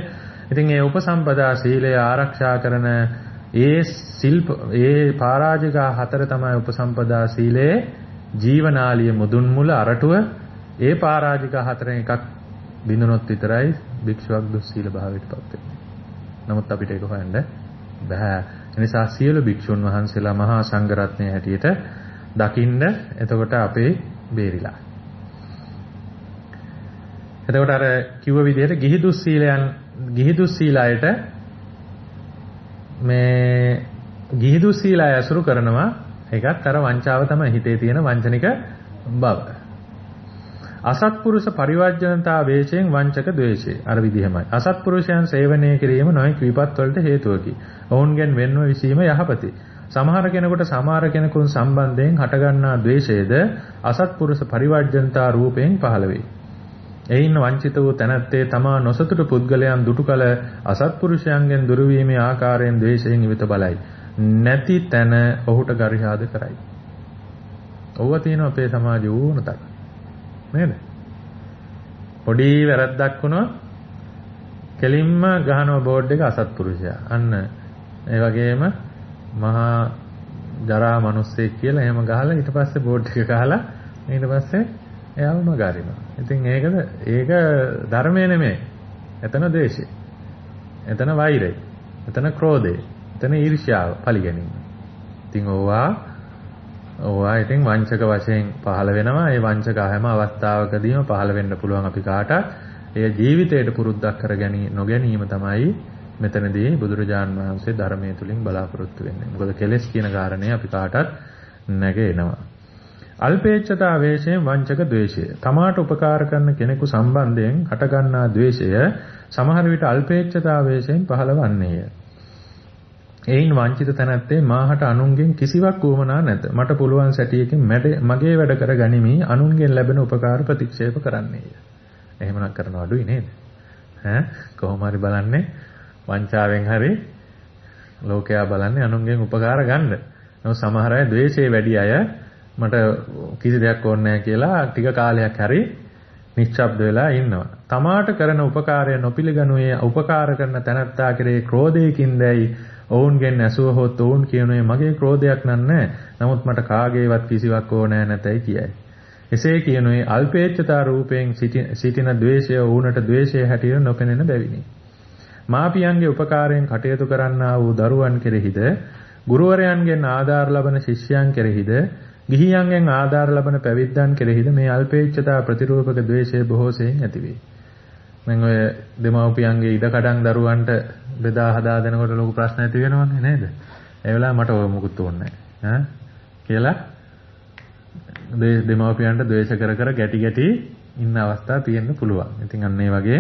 ඉතින් මේ උපසම්පදා සීලය ආරක්ෂා කරන ඒ පරාජිකා හතර තමයි උපසම්පදා සීලයේ ජීවනාලිය මුදුන් මුල අරටුව. ඒ පරාජිකා හතරෙන් එකක් බිඳුනොත් විතරයි භික්ෂුවක් දුස්සීල භාවයට පත් වෙන්නේ. නමුත් අපිට ඒක හොයන්න බෑ. ඒ නිසා සියලු භික්ෂුන් වහන්සේලා මහා සංඝ රත්නයේ හැටියට දකින්න එතකොට අපේ බේරිලා. එතකොට අර කිව්ව විදිහට ගිහි දුස්සීලයට මේ ගිහි දුස්සීලය අසුරු කරනවා. ඒකත් අර වංචාව තමයි හිතේ තියෙන වංචනික බව. අසත්පුරුෂ පරිවර්ජනතා වේශයෙන් වංචක ද්වේෂය. අර විදිහමයි. අසත්පුරුෂයන් සේවනය කිරීම නොයෙක් විපත් වලට හේතුවකි. ඔවුන්ගෙන් වෙන්ව විසීම යහපති. සමහර කෙනෙකුට සමහර කෙනෙකුන් සම්බන්ධයෙන් හටගන්නා ද්වේෂයද අසත්පුරුෂ පරිවර්ජනතා රූපයෙන් පහළ වේ. එයින් වංචිත වූ තැනැත්තේ තමා නොසතුටු පුද්ගලයන් දුටු කල අසත්පුරුෂයන්ගෙන් දුරු වීමේ ආකාරයෙන් ද්වේෂයෙන් ඉවිත බලයි. නැති තැන ඔහුට ගරිහාද කරයි. ඔව්ව තියෙනවා අපේ සමාජයේ ඕනතරම්. නේද? පොඩි වැරද්දක් වුණොත් කෙලින්ම ගහනවා බෝඩ් එක අසත්පුරුෂයා. අන්න ඒ වගේම මහා ජරා මිනිස්සෙක් කියලා එහෙම ගහලා ඊට පස්සේ බෝඩ් එක ගහලා ඊට පස්සේ එයාම ගාරිනවා. ඉතින් ඒක ධර්මය නෙමෙයි. එතන ද්වේෂය. එතන වෛරය. එතන ක්‍රෝධය. එතන ඊර්ෂ්‍යාව පරිගැනීම. ඉතින් ඕවා ඉතින් වංචක වශයෙන් පහළ වෙනවා. ඒ වංචක හැම අවස්ථාවකදීම පහළ වෙන්න පුළුවන් අපි කාටත්. ඒ ජීවිතයට පුරුද්දක් නොගැනීම තමයි මෙතනදී බුදුරජාණන් වහන්සේ ධර්මයේ තුලින් බලාපොරොත්තු වෙන්නේ. මොකද කෙලෙස් කියන කාරණේ අපි කාටත් නැගෙනවා. අල්පේච්ඡතා වේශයෙන් වංචක ද්වේෂය. තමාට උපකාර කරන කෙනෙකු සම්බන්ධයෙන් හටගන්නා ද්වේෂය සමහර විට අල්පේච්ඡතා වේශයෙන් පහළවන්නේය. එයින් වංචිත තැනැත්තේ මාහට අනුන්ගෙන් කිසිවක් වුමනා නැත. මට පුළුවන් සැටියකින් මගේ වැඩ කර ගනිමි අනුන්ගෙන් ලැබෙන උපකාර ප්‍රතික්ෂේප කරන්නේය. එහෙමනම් කරන අඩුයි නේද? කොහොම හරි බලන්නේ වංචාවෙන් හරි ලෝකයා බලන්නේ අනුන්ගෙන් උපකාර ගන්න. නමුත් සමහර අය ද්වේෂයේ වැඩි අය මට කිසි දෙයක් ඕනේ නැහැ කියලා ටික කාලයක් හරි නිශ්ශබ්ද වෙලා ඉන්නවා. තමාට කරන උපකාරය නොපිළිගනුයේ උපකාර කරන තැනැත්තා කෙරේ ක්‍රෝධයකින් දැයි ඔවුන්ගෙන් ඇසුවහොත් ඔවුන් කියනුවේ මගේ ක්‍රෝධයක් නෑ. නමුත් මට කාගේවත් කිසිවක් ඕනෑ නැතයි කියයි. එසේ කියනුවේ අල්පේච්ඡතා රූපයෙන් සිටින ද්වේෂය ඌනට ද්වේෂය හැටියට නොපෙනෙන බැවිනි. මාපියන්ගේ උපකාරයෙන් කටයුතු කරන්නා වූ දරුවන් කෙරෙහිද ගුරුවරයන්ගෙන් ආධාර ලබන ශිෂ්‍යයන් කෙරෙහිද ගිහියන්ගෙන් ආධාර ලබන පැවිද්දන් කෙරෙහිද මේ අල්පේච්ඡතා ප්‍රතිරූපක ද්වේෂය බොහෝසෙයින් ඇතිවේ. මම ඔය දෙමව්පියන්ගේ ඉඩකඩම් දරුවන්ට බෙදා හදා දෙනකොට ලොකු ප්‍රශ්න ඇති වෙනවනේ නේද? ඒ වෙලාව මට ඔය මොකුත් ඕනේ නැහැ. කියලා දෙමව්පියන්ට ද්වේෂ කර ගැටි ඉන්න අවස්ථා තියෙන්න පුළුවන්. ඉතින් අන්න ඒ වගේ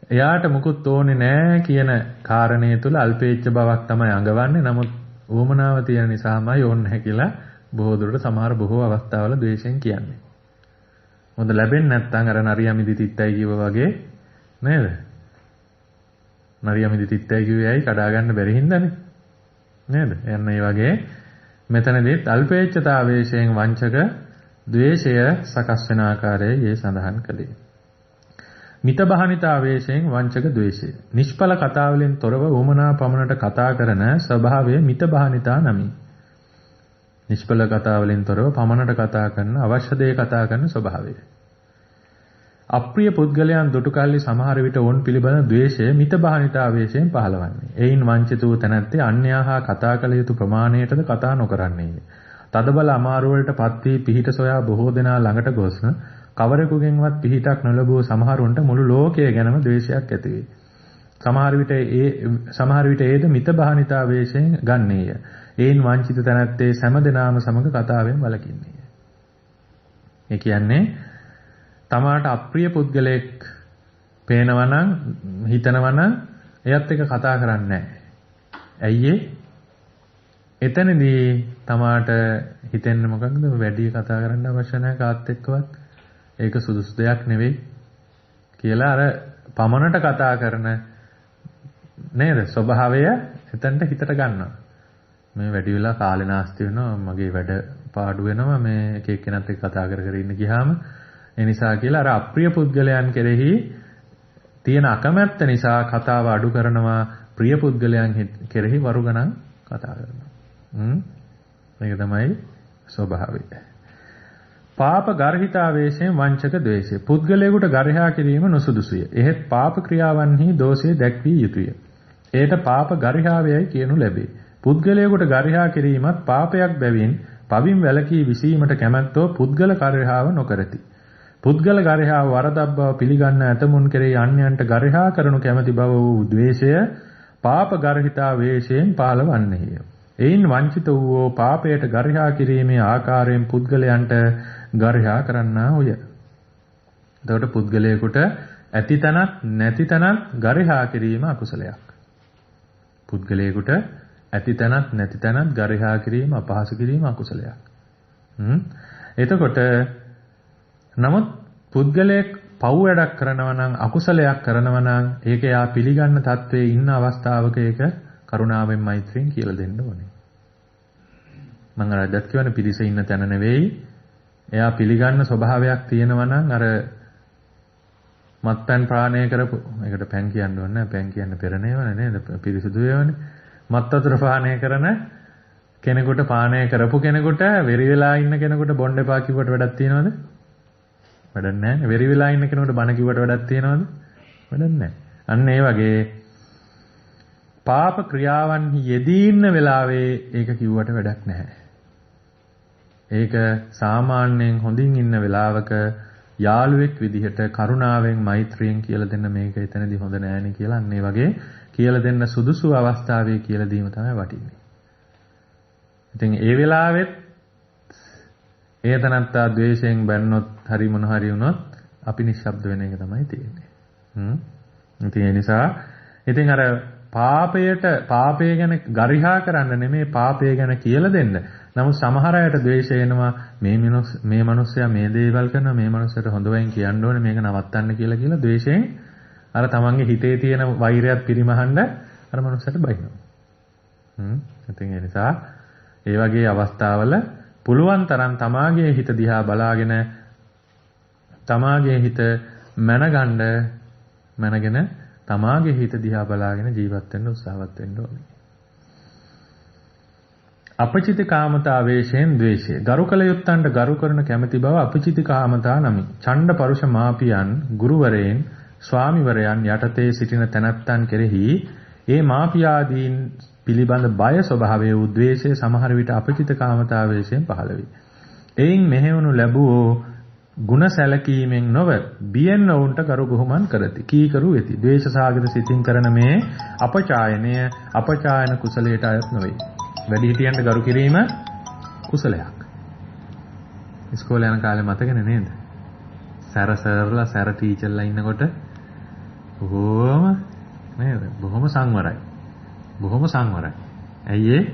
එයාට මුකුත් ඕනේ නැහැ කියන කාරණේ තුල අල්පේච්ඡ බවක් තමයි අඟවන්නේ. නමුත් උවමනාව තියෙන නිසාමයි ඕනේ නැහැ කියලා බොහෝ දුරට සමහර බොහෝ අවස්ථාවල ද්වේෂයෙන් කියන්නේ. මොකද ලැබෙන්නේ නැත්නම් අර නරියමිදි තිත්තයි කිව්වා වගේ නේද? නරියමිදි තිත්තයි කිව්වේ ඇයි කඩා ගන්න බැරි හින්දානේ. නේද? එන්න ඒ වගේ මෙතනදීත් අල්පේච්ඡතාවේශයෙන් වංචක ද්වේෂය සකස් වෙන ආකාරය ඒ සඳහන් කළේ. මිතබහනිතාවේශයෙන් වංචක ද්වේෂය. නිෂ්ඵල කතා වලින් තොරව උමනා පමණට කතා කරන ස්වභාවය මිතබහනිතා නමි. නිෂ්ඵල කතා වලින් තොරව පමණට කතා කරන අවශ්‍ය දේ කතා කරන ස්වභාවය. අප්‍රිය පුද්ගලයන් දුටු කල්ලි සමහර විට ඔවුන් පිළිබඳ ද්වේෂය මිතබහනිතාවේශයෙන් පහළවන්නේ. එයින් වංචිත වූ තැනැත්තේ අන්‍යහා කතා කළ යුතු ප්‍රමාණයටද කතා නොකරන්නේය. තදබල අමාරු වලට පත් වී පිහිට සොයා බොහෝ දෙනා ළඟට ගොස් කවරෙකුගෙන්වත් පිහිටක් නොලබූ සමහරුන්ට මුළු ලෝකය ගැනම ද්වේෂයක් ඇති වේ. සමහර විට ඒද මිතබහනිතාවේශයෙන් ගන්නේය. එයින් වංචිත තැනැත්තේ සෑම දෙනාම සමග කතාවෙන් වළකින්නේය. ඒ කියන්නේ තමාට අප්‍රිය පුද්ගලයෙක් පේනවා නම් හිතනවා නම් එයත් එක්ක කතා කරන්නේ නැහැ. ඇයි එතනදී තමාට හිතෙන්නේ මොකක්ද? වැඩි කතා කරන්න අවශ්‍ය නැහැ කාත් එක්කවත්. ඒක සුදුසු දෙයක් නෙවෙයි කියලා අර පමණට කතා කරන නේද ස්වභාවය එතනට හිතට ගන්නවා. මේ වැඩි වෙලා කාලේ නාස්ති වෙනවා, මගේ වැඩ පාඩු වෙනවා, මේ එක එක්කෙනාත් එක්ක කතා කර ඉන්න ගියාම ඒ නිසා කියලා අර අප්‍රිය පුද්ගලයන් කෙරෙහි තියෙන අකමැත්ත නිසා කතාව අඩු කරනවා, ප්‍රිය පුද්ගලයන් කෙරෙහි වරු ගණන් කතා කරනවා. මේක තමයි ස්වභාවය. පාප ගර්හිතාවේශයෙන් වංචක ද්වේෂය. පුද්ගලයෙකුට ගර්හා කිරීම නොසුදුසුය. එහෙත් පාප ක්‍රියාවන්හි දෝෂය දැක්විය යුතුය. එයට පාප ගර්හාවයයි කියනු ලැබේ. පුද්ගලයෙකුට ගර්හා කිරීමත් පාපයක් බැවින් පවින් වැළකී විසීමට කැමැත්තෝ පුද්ගල ගර්හාව නොකරති. පුද්ගල ගර්හාව වරදක් බව පිළිගන්න ඇතමුන් කෙරෙහි අන්‍යයන්ට ගර්හා කරනු කැමැති බව වූ ද්වේෂය පාප ගර්හිතාවේශයෙන් පහළවන්නේය. එයින් වංචිත වූ පාපයට ගර්හා කිරීමේ ආකාරයෙන් පුද්ගලයන්ට ගර්හා කරන්නා වූය. එතකොට පුද්ගලයෙකුට ඇති තනක් නැති තනක් ගර්හා කිරීම අකුසලයක්. පුද්ගලයෙකුට ඇති තනක් නැති තනක් ගර්හා කිරීම අපහාස කිරීම අකුසලයක්. එතකොට නමුත් පුද්ගලයෙක් පව් වැඩක් කරනවා නම් අකුසලයක් කරනවා නම් ඒක යා පිළිගන්න තත්වයේ ඉන්න අවස්ථාවක ඒක කරුණාවෙන් මෛත්‍රියෙන් කියලා දෙන්න ඕනේ. මම අරදත් කියවනේ පිරිස ඉන්න තැන නෙවෙයි. එයා පිළිගන්න ස්වභාවයක් තියෙනවා නම් අර මත්පැන් පානය කරපු ඒකට පැන් කියන්න ඕනේ නැහැ. පැන් කියන්න පෙරණේවනේ නේද? පිරිසුදු වේවනේ. මත් වතුර පානය කරන කෙනෙකුට පානය කරපු කෙනෙකුට වෙරි වෙලා ඉන්න කෙනෙකුට බොන්න එපා කිව්වට වැඩක් තියනවද? වැඩක් නැහැ. වෙරි වෙලා ඉන්න කෙනෙකුට බන කිව්වට වැඩක් තියනවද? වැඩක් නැහැ. අන්න ඒ වගේ පාප ක්‍රියාවන්හි යෙදී ඉන්න වෙලාවේ ඒක කිව්වට වැඩක් නැහැ. ඒක සාමාන්‍යයෙන් හොඳින් ඉන්න වෙලාවක යාළුවෙක් විදිහට කරුණාවෙන් මෛත්‍රියෙන් කියලා දෙන්න මේක එතනදී හොඳ නෑනේ කියලා අන්න ඒ වගේ කියලා දෙන්න සුදුසු අවස්ථාවේ කියලා දීම තමයි වටින්නේ. ඉතින් ඒ වෙලාවෙත් ඒ තනත්තා ද්වේෂයෙන් බැන්නොත් හරි මොන හරි වුණොත් අපි නිශ්ශබ්ද වෙන එක තමයි තියෙන්නේ. ඉතින් ඒ නිසා ඉතින් අර පාපය ගැන ගරිහා කරන්න නෙමෙයි පාපය ගැන කියලා දෙන්න. නමුත් සමහර අයට ද්වේෂය එනවා මේ මිනිස්සයා මේ දේවල් කරනවා මේ මිනිස්සට හොඳ වෙයින් කියන්න ඕනේ මේක නවත්තන්න කියලා ද්වේෂයෙන් අර තමන්ගේ හිතේ තියෙන වෛරයත් පිරිමහන්න අර මිනිස්සට බයිනවා. ඉතින් ඒ නිසා ඒ වගේ අවස්ථාවල පුළුවන් තරම් තමාගේ හිත දිහා බලාගෙන තමාගේ හිත මැනගෙන තමාගේ හිත දිහා බලාගෙන ජීවත් වෙන්න උත්සාහවත් වෙන්න ඕනේ. අපචිතිකාමතා වේශයෙන් ද්වේෂය. ගරු කළ යුත්තන්ට ගරු කරන කැමැති බව අපචිතිකාමතා නමි. ඡණ්ඩ පරුෂ මාපියන්, ගුරුවරයන්, ස්වාමිවරයන් යටතේ සිටින තැනැත්තන් කෙරෙහි ඒ මාපියාදීන් පිළිබඳ බය ස්වභාවයේ උද්වේෂය සමහර විට අපචිතිකාමතා වේශයෙන් පහළ වේ. එයින් මෙහෙවනු ලැබුවෝ ගුණ සැලකීමෙන් නොව බියෙන් ඔවුන්ට කරු බුහුමන් කරති. කීකරු වෙති. ද්වේෂ සාගත සිතින් කරන මේ අපචායනය අපචායන කුසලයට අයත් නොවේ. වැඩිහිටියන්ට ගරු කිරීම කුසලයක්. ඉස්කෝලේ යන කාලේ මතකනේ නේද? සැරසර්ලා සැර ටීචර්ලා ඉන්නකොට බොහොම නේද? බොහොම සංවරයි. බොහොම සංවරයි. ඇයි ඒ?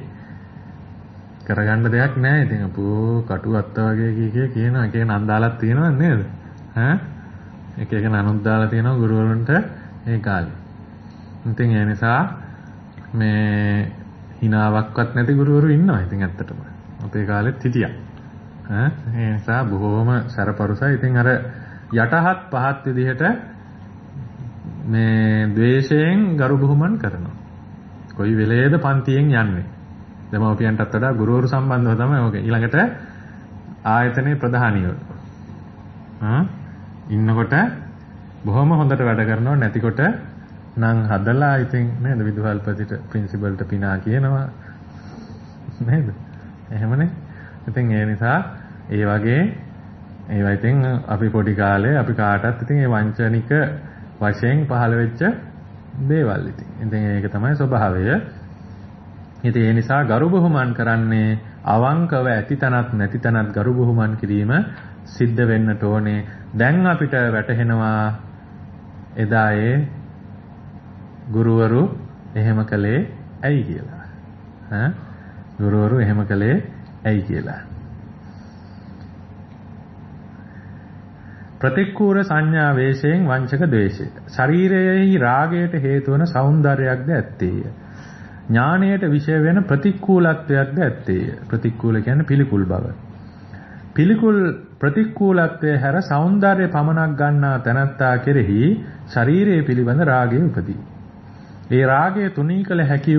කරගන්න දෙයක් නැහැ. ඉතින් අපෝ කටු අත්ත වගේ කියනවා. එක එක නම් දාලා තියෙනවද නේද? ඈ? එක එක නනුත් දාලා තියෙනවා ගුරුවරුන්ට ඒ කාලේ. ඉතින් ඒ නිසා මේ හිනාවක්වත් නැති ගුරුවරු ඉන්නවා. ඉතින් ඇත්තටම අපේ කාලෙත් හිටියා. ඒ නිසා බොහොම සැරපරුසයි. ඉතින් අර යටහත් පහත් විදිහට මේ ද්වේෂයෙන් ගරු බුහුමන් කරනවා. කොයි වෙලේද පන්තියෙන් යන්නේ? දෙමව්පියන්ටත් වඩා ගුරුවරු සම්බන්ධව තමයි ඔක. ඊළඟට ආයතනයේ ප්‍රධානියෝ. ඉන්නකොට බොහොම හොඳට වැඩ කරනවා. නැතිකොට නම් හදලා ඉතින් නේද විදුහල්පතිට ප්‍රින්සිපල්ට පිනා කියනවා නේද? එහෙමනේ. ඉතින් ඒ නිසා ඒ වගේ ඒවා ඉතින් අපි පොඩි කාලේ අපි කාටත් ඉතින් ඒ වංචනික වශයෙන් පහළ වෙච්ච දේවල් ඉතින්. ඉතින් ඒක තමයි ස්වභාවය. ඉතින් ඒ නිසා ගරු බුහුමන් කරන්නේ අවංකව ඇතිතනත් නැතිතනත් ගරු බුහුමන් කිරීම සිද්ධ වෙන්නට ඕනේ. දැන් අපිට වැටහෙනවා එදා ඒ ගුරුවරු එහෙම කළේ ඇයි කියලා. ගුරුවරු එහෙම කළේ ඇයි කියලා. ප්‍රතික්කූල සංඥා වේශයෙන් වංචක ද්වේෂය. ශරීරයෙහි රාගයට හේතු වන సౌందර්යයක්ද ඇත්තේය. ඥානයට විෂය වෙන ප්‍රතික්කූලත්වයක්ද ඇත්තේය. ප්‍රතික්කූල කියන්නේ පිළිකුල් බව. ප්‍රතික්කූලත්වයේ හැර సౌందර්ය පමණක් ගන්නා තැනැත්තා කෙරෙහි ශරීරයේ පිළිබඳ රාගය උපදී. ඒ රාගය තුනී කළ හැකි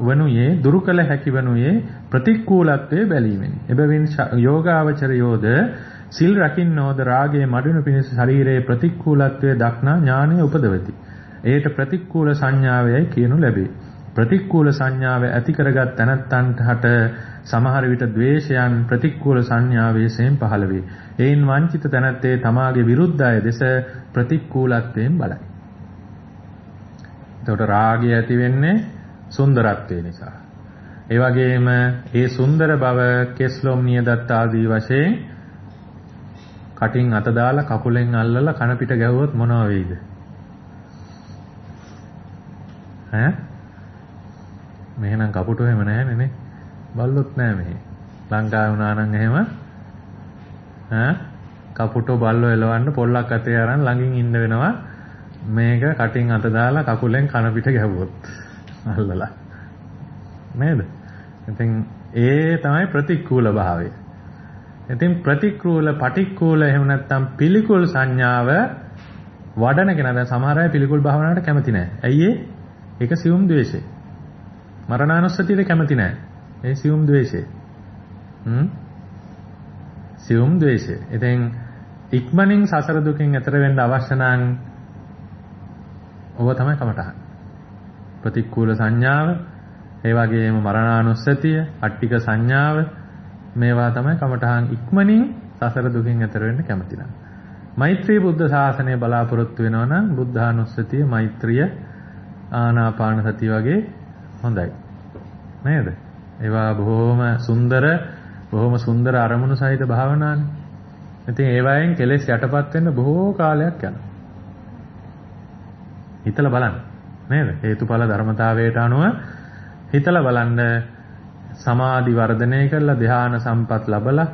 වනුයේ දුරු කළ හැකි වනුයේ ප්‍රතික්කූලත්වයේ බැලීමෙනි. එබැවින් යෝගාවචරයෝද සිල් රකින්නෝද රාගයේ මඩුණු පිණිස ශරීරයේ ප්‍රතික්කූලත්වයේ දක්නා ඥානය උපදවති. ඒට ප්‍රතික්කූල සංඥාවයයි කියනු ලැබේ. ප්‍රතික්කූල සංඥාව ඇති කරගත් තැනැත්තන්ට හට සමහර විට ද්වේෂයන් ප්‍රතික්කූල සංඥාවයෙන් පහළ වේ. එයින් වංචිත තැනැත්තේ තමාගේ විරුද්ධය දෙස ප්‍රතික්කූලත්වයෙන් බලයි. එතකොට රාගය ඇති වෙන්නේ සුන්දරත්වය නිසා. ඒ වගේම ඒ සුන්දර බව කෙස්ලොම් නියදත් ආදී වශයෙන් කටින් අත දාලා කකුලෙන් අල්ලලා කන පිට ගැහුවොත් මොනව වෙයිද? මෙහෙනම් කපුටු එහෙම නැහැනේ නේ. බල්ලොත් නැහැ මෙහෙ. ලංකාවේ වුණා නම් එහෙම කපුටෝ බල්ලෝ එලවන්න පොල්ලක් අතේ අරන් ළඟින් ඉන්න වෙනවා. මේක කටින් අත දාලා කකුලෙන් කන පිට ගැහුවොත් අල්ලලා. නේද? ඉතින් ඒ තමයි ප්‍රතික්කූල භාවය. ඉතින් ප්‍රතික්කූල, පටික්කූල එහෙම නැත්නම් පිළිකුල් සංඥාව වඩන කෙනා දැන් සමහර අය පිළිකුල් භාවනාවට කැමති නැහැ. ඇයි ඒ? ඒක සියුම් ද්වේෂය. මරණානුස්සතියට කැමති නැහැ. ඒ සියුම් ද්වේෂය. සියුම් ද්වේෂය. ඉතින් ඉක්මනින් සසර දුකින් එතර වෙන්න අවශ්‍ය නම් ඔබ තමයි කමටහන්. ප්‍රතික්කූල සංඥාව, ඒ වගේම මරණානුස්සතිය, අට්ටික සංඥාව මේවා තමයි කමටහන් ඉක්මනින් සසර දුකින් එතර වෙන්න කැමති නම්. මෛත්‍රී බුද්ධ ශාසනය බලාපොරොත්තු වෙනවා නම් බුද්ධානුස්සතිය, මෛත්‍රිය, ආනාපාන සතිය වගේ හොඳයි. නේද? ඒවා බොහොම සුන්දර අරමුණු සහිත භාවනානේ. ඉතින් ඒවායෙන් කෙලෙස් යටපත් වෙන්න බොහෝ කාලයක් යනවා. හිතලා බලන්න. නේද? හේතුඵල ධර්මතාවයට අනුව හිතලා බලන්න. සමාධි වර්ධනය කරලා ධ්‍යාන සම්පත් ලැබලා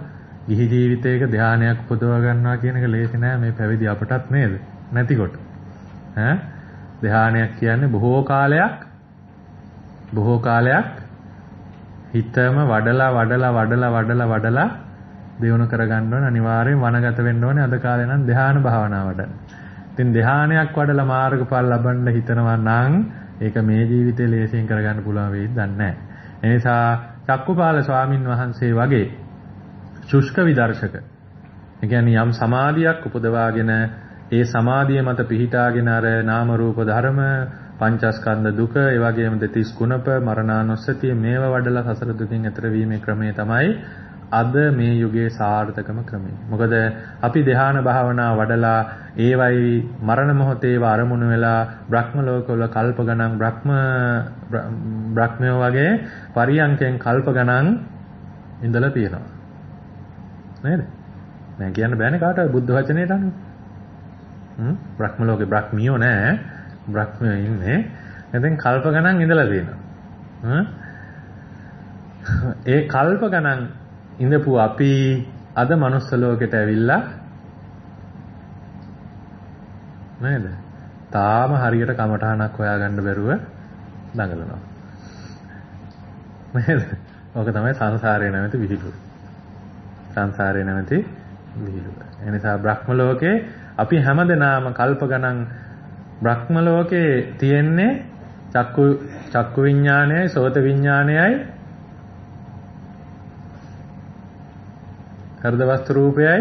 ගිහි ජීවිතයක ධ්‍යානයක් උපදව ගන්නවා කියන එක ලේසි නෑ මේ පැවිදි අපටත් නේද? නැතිකොට. ධ්‍යානයක් කියන්නේ බොහෝ කාලයක් හිතම වඩලා දියුණු කරගන්න ඕන. අනිවාර්යෙන් වනගත වෙන්න ඕනේ. අද කාලේ නම් ධ්‍යාන භාවනාව වඩන. ඉතින් ධ්‍යානයක් වඩලා මාර්ගඵල ලබන්න හිතනවා නම් ඒක මේ ජීවිතේ ලේසියෙන් කරගන්න පුළුවන් වෙයිද? දන්නේ නැහැ. ඒ නිසා චක්කුපාල ස්වාමින් වහන්සේ වගේ ශුෂ්ක විදර්ශක. ඒ කියන්නේ යම් සමාධියක් උපදවාගෙන ඒ සමාධිය මත පිහිටාගෙන අර නාම රූප ධර්ම පංචස්කන්ධ දුක ඒ වගේම දෙතිස් කුණප මරණානුස්සතිය මේව වඩලා සසර දුකින් එතර වීමේ ක්‍රමය තමයි අද මේ යුගයේ සාර්ථකම ක්‍රමය. මොකද අපි ධ්‍යාන භාවනා වඩලා ඒවයි මරණ මොහොතේ අරමුණු වෙලා බ්‍රහ්ම ලෝකවල කල්ප ගණන් බ්‍රහ්මයෝ වගේ පරියන්කෙන් කල්ප ගණන් ඉඳලා තියෙනවා. නේද? මම කියන්න බෑනේ කාටවත් බුද්ධ වචනේට අනුව. බ්‍රහ්ම ලෝකේ බ්‍රහ්මියෝ නෑ. බ්‍රහ්මයෝ ඉන්නේ. එතෙන් කල්ප ගණන් ඉඳලා තියෙනවා. ඒ කල්ප ගණන් ඉඳපු අපි අද මනුස්ස ලෝකෙට ඇවිල්ලා නේද? තාම හරියට කමඨහනක් හොයාගන්න බැරුව දඟලනවා. නේද? ඕක තමයි සංසාරේ නැමැති විහිළුව. සංසාරේ නැමැති විහිළුව. ඒ නිසා බ්‍රහ්ම ලෝකේ අපි හැමදෙනාම කල්ප ගණන් බ්‍රහ්ම ලෝකේ තියෙන්නේ චක්කු විඥානයයි සෝත විඥානයයි හෘද වස්තු රූපයයි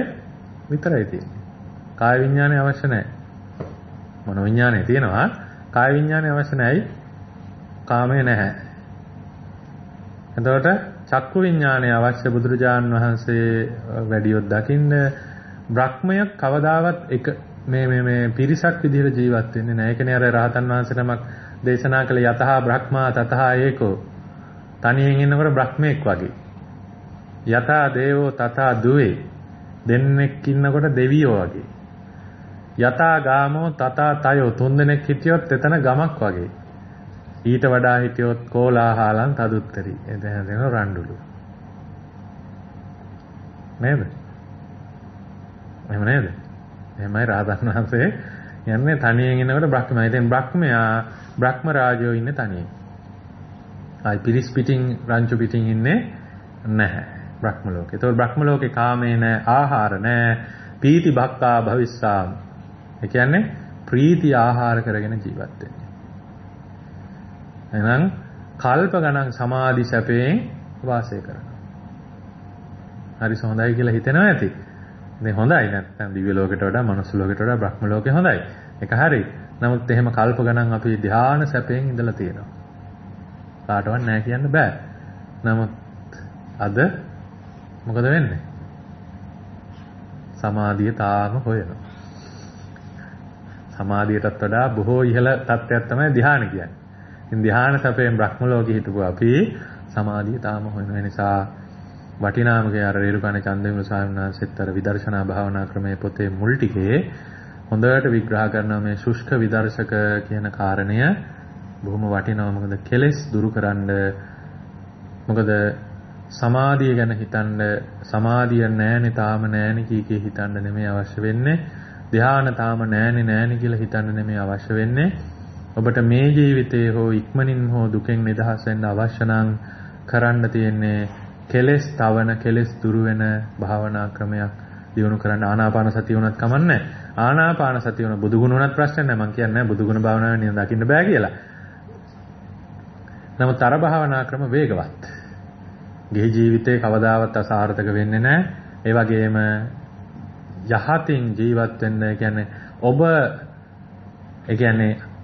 විතරයි තියෙන්නේ. කාය විඥානය අවශ්‍ය නැහැ. මනෝ විඥානය තියෙනවා. කාය විඥානය අවශ්‍ය නැහැයි. කාමය නැහැ. එතකොට චක්කු විඥානය අවශ්‍ය බුදුරජාන් වහන්සේ වැඩියොත් දකින්න බ්‍රහ්මය කවදාවත් එක මේ පිරිසක් විදිහට ජීවත් වෙන්නේ නැහැ. ඒකනේ අර රහතන් වහන්සේ නමක් දේශනා කළ යතහා බ්‍රහ්මා තතහා ඒකෝ. තනියෙන් ඉන්නකොට බ්‍රහ්මෙක් වගේ. යතා දේවෝ තථා දුවේ. දෙන්නෙක් ඉන්නකොට දෙවියෝ වගේ. යතා ගාමෝ තථා තයෝ. තුන්දෙනෙක් හිටියොත් එතන ගමක් වගේ. ඊට වඩා හිටියොත් කෝලාහලං තදුත්තරි. එතන දෙන රණ්ඩුලු. නේද? එහෙම නේද? එහෙමයි රහතන් වහන්සේ යන්නේ තනියෙන් ඉන්නකොට බ්‍රහ්මයා. ඉතින් බ්‍රහ්ම රාජයෝ ඉන්නේ තනියෙන්. ආයි පිරිස් පිටින් රංචු පිටින් ඉන්නේ නැහැ බ්‍රහ්ම ලෝකේ. ඒතකොට බ්‍රහ්ම ලෝකේ කාමේ නැහැ, ආහාර නැහැ, පීති භක්ඛා භවිස්සාම. ඒ කියන්නේ ප්‍රීති ආහාර කරගෙන ජීවත් වෙන්නේ. එහෙනම් කල්ප ගණන් සමාධි සැපයෙන් වාසය කරනවා. හරි හොඳයි කියලා හිතෙනවා ඇති. ඉතින් හොඳයි නැත්නම් දිව්‍ය ලෝකයට වඩා මනුස්ස ලෝකයට වඩා බ්‍රහ්ම ලෝකේ හොඳයි. ඒක හරි. නමුත් එහෙම කල්ප ගණන් අපි ධ්‍යාන සැපයෙන් ඉඳලා තියෙනවා. කාටවත් නැහැ කියන්න බෑ. නමුත් අද මොකද වෙන්නේ? සමාධිය තාම හොයනවා. සමාධියටත් වඩා බොහෝ ඉහළ තත්ත්වයක් තමයි ධ්‍යාන කියන්නේ. ඉතින් ධ්‍යාන සැපයෙන් බ්‍රහ්ම ලෝකෙ හිටපු අපි සමාධිය තාම හොයන නිසා වටිනාමගේ අර රේරුකාණ චන්දවිමල ස්වාමීන් වහන්සේත් අර විදර්ශනා භාවනා ක්‍රමයේ පොතේ මුල් ටිකේ හොඳට විග්‍රහ කරනවා මේ ශුෂ්ක විදර්ශක කියන කාරණය බොහොම වටිනවා. මොකද කෙලෙස් දුරු කරන්න, මොකද සමාධිය ගැන හිතන්න, සමාධිය නෑනේ තාම නෑනේ කී හිතන්න නෙමෙයි අවශ්‍ය වෙන්නේ. ධ්‍යාන තාම නෑනේ කියලා හිතන්න නෙමෙයි අවශ්‍ය වෙන්නේ. ඔබට මේ ජීවිතේ හෝ ඉක්මනින් හෝ දුකෙන් නිදහස් වෙන්න අවශ්‍ය නම් කරන්න තියෙන්නේ කෙලෙස් තවන, කෙලෙස් දුරු වෙන භාවනා ක්‍රමයක් දියුණු කරන්න. ආනාපාන සතිය උනත් කමන්නේ. ආනාපාන සතිය උන බුදු ගුණ උනත් ප්‍රශ්න නැහැ. මම කියන්නේ බුදු ගුණ භාවනාවෙන් නියම දකින්න බෑ කියලා. නමුත් අර භාවනා ක්‍රම වේගවත්. ගේ ජීවිතේ කවදාවත් අසාර්ථක වෙන්නේ නැහැ. ඒ වගේම යහතින් ජීවත් වෙන්න කියන්නේ ඔබ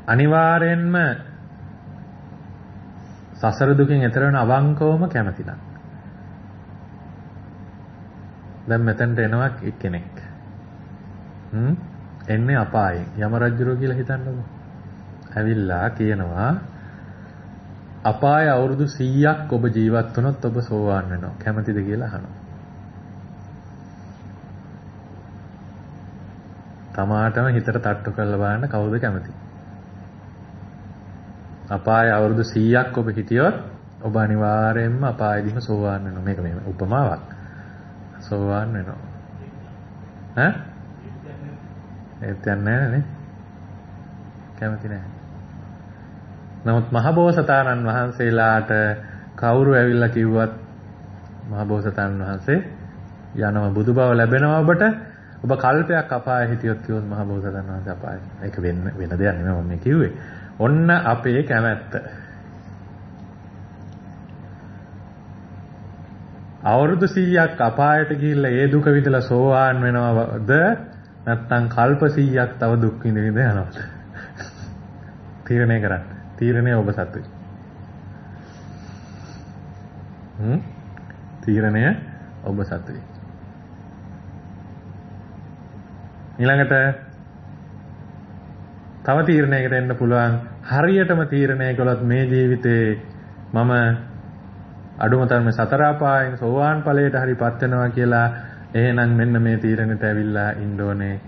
අනිවාර්යෙන්ම සසර දුකින් එතර වෙන අවංකවම කැමති නම් දැන් මෙතනට එනවා එක්කෙනෙක්. එන්නේ අපායෙන්. යම රජුරෝ කියලා හිතන්නකෝ. ඇවිල්ලා කියනවා අපාය අවුරුදු 100ක් ඔබ ජීවත් වුණොත් ඔබ සෝවාන් වෙනවා. කැමතිද කියලා අහනවා. තමාටම හිතට තට්ටු කරලා බලන්න කවුද කැමති? අපාය අවුරුදු 100ක් ඔබ හිටියොත් ඔබ අනිවාර්යයෙන්ම අපායදීම සෝවාන් වෙනවා. මේක මේ උපමාවක්. සෝවාන් වෙනවා. ඈ? ඒත් යන්නේ නැහැ. කැමති නැහැ. නමුත් මහබෝසතාණන් වහන්සේලාට කවුරු ඇවිල්ලා කිව්වත් මහබෝසතාණන් වහන්සේ යනවා බුදු බව ලැබෙනවා ඔබට. ඔබ කල්පයක් අපාය හිටියොත් කිව්වොත් මහබෝසතාණන් වහන්සේ අපාය. ඒක වෙන දෙයක් නෙමෙයි මම කිව්වේ. ඔන්න අපේ කැමැත්ත. අවුරුදු 100ක් අපායට ගිහිල්ලා ඒ දුක විඳලා සෝවාන් වෙනවද නැත්නම් කල්ප 100ක් තව දුක් විඳ යනවද? තීරණය කරන්න. තීරණය ඔබ සතුයි. තීරණය ඔබ සතුයි. ඊළඟට තව තීරණයකට එන්න පුළුවන්. හරියටම තීරණය කළොත් මේ ජීවිතේ මම අඩුම තරමේ සතර අපායන් සෝවාන් ඵලයට හරිපත් වෙනවා කියලා එහෙනම් මෙන්න මේ තීරණයට ඇවිල්ලා ඉන්න ඕනේ.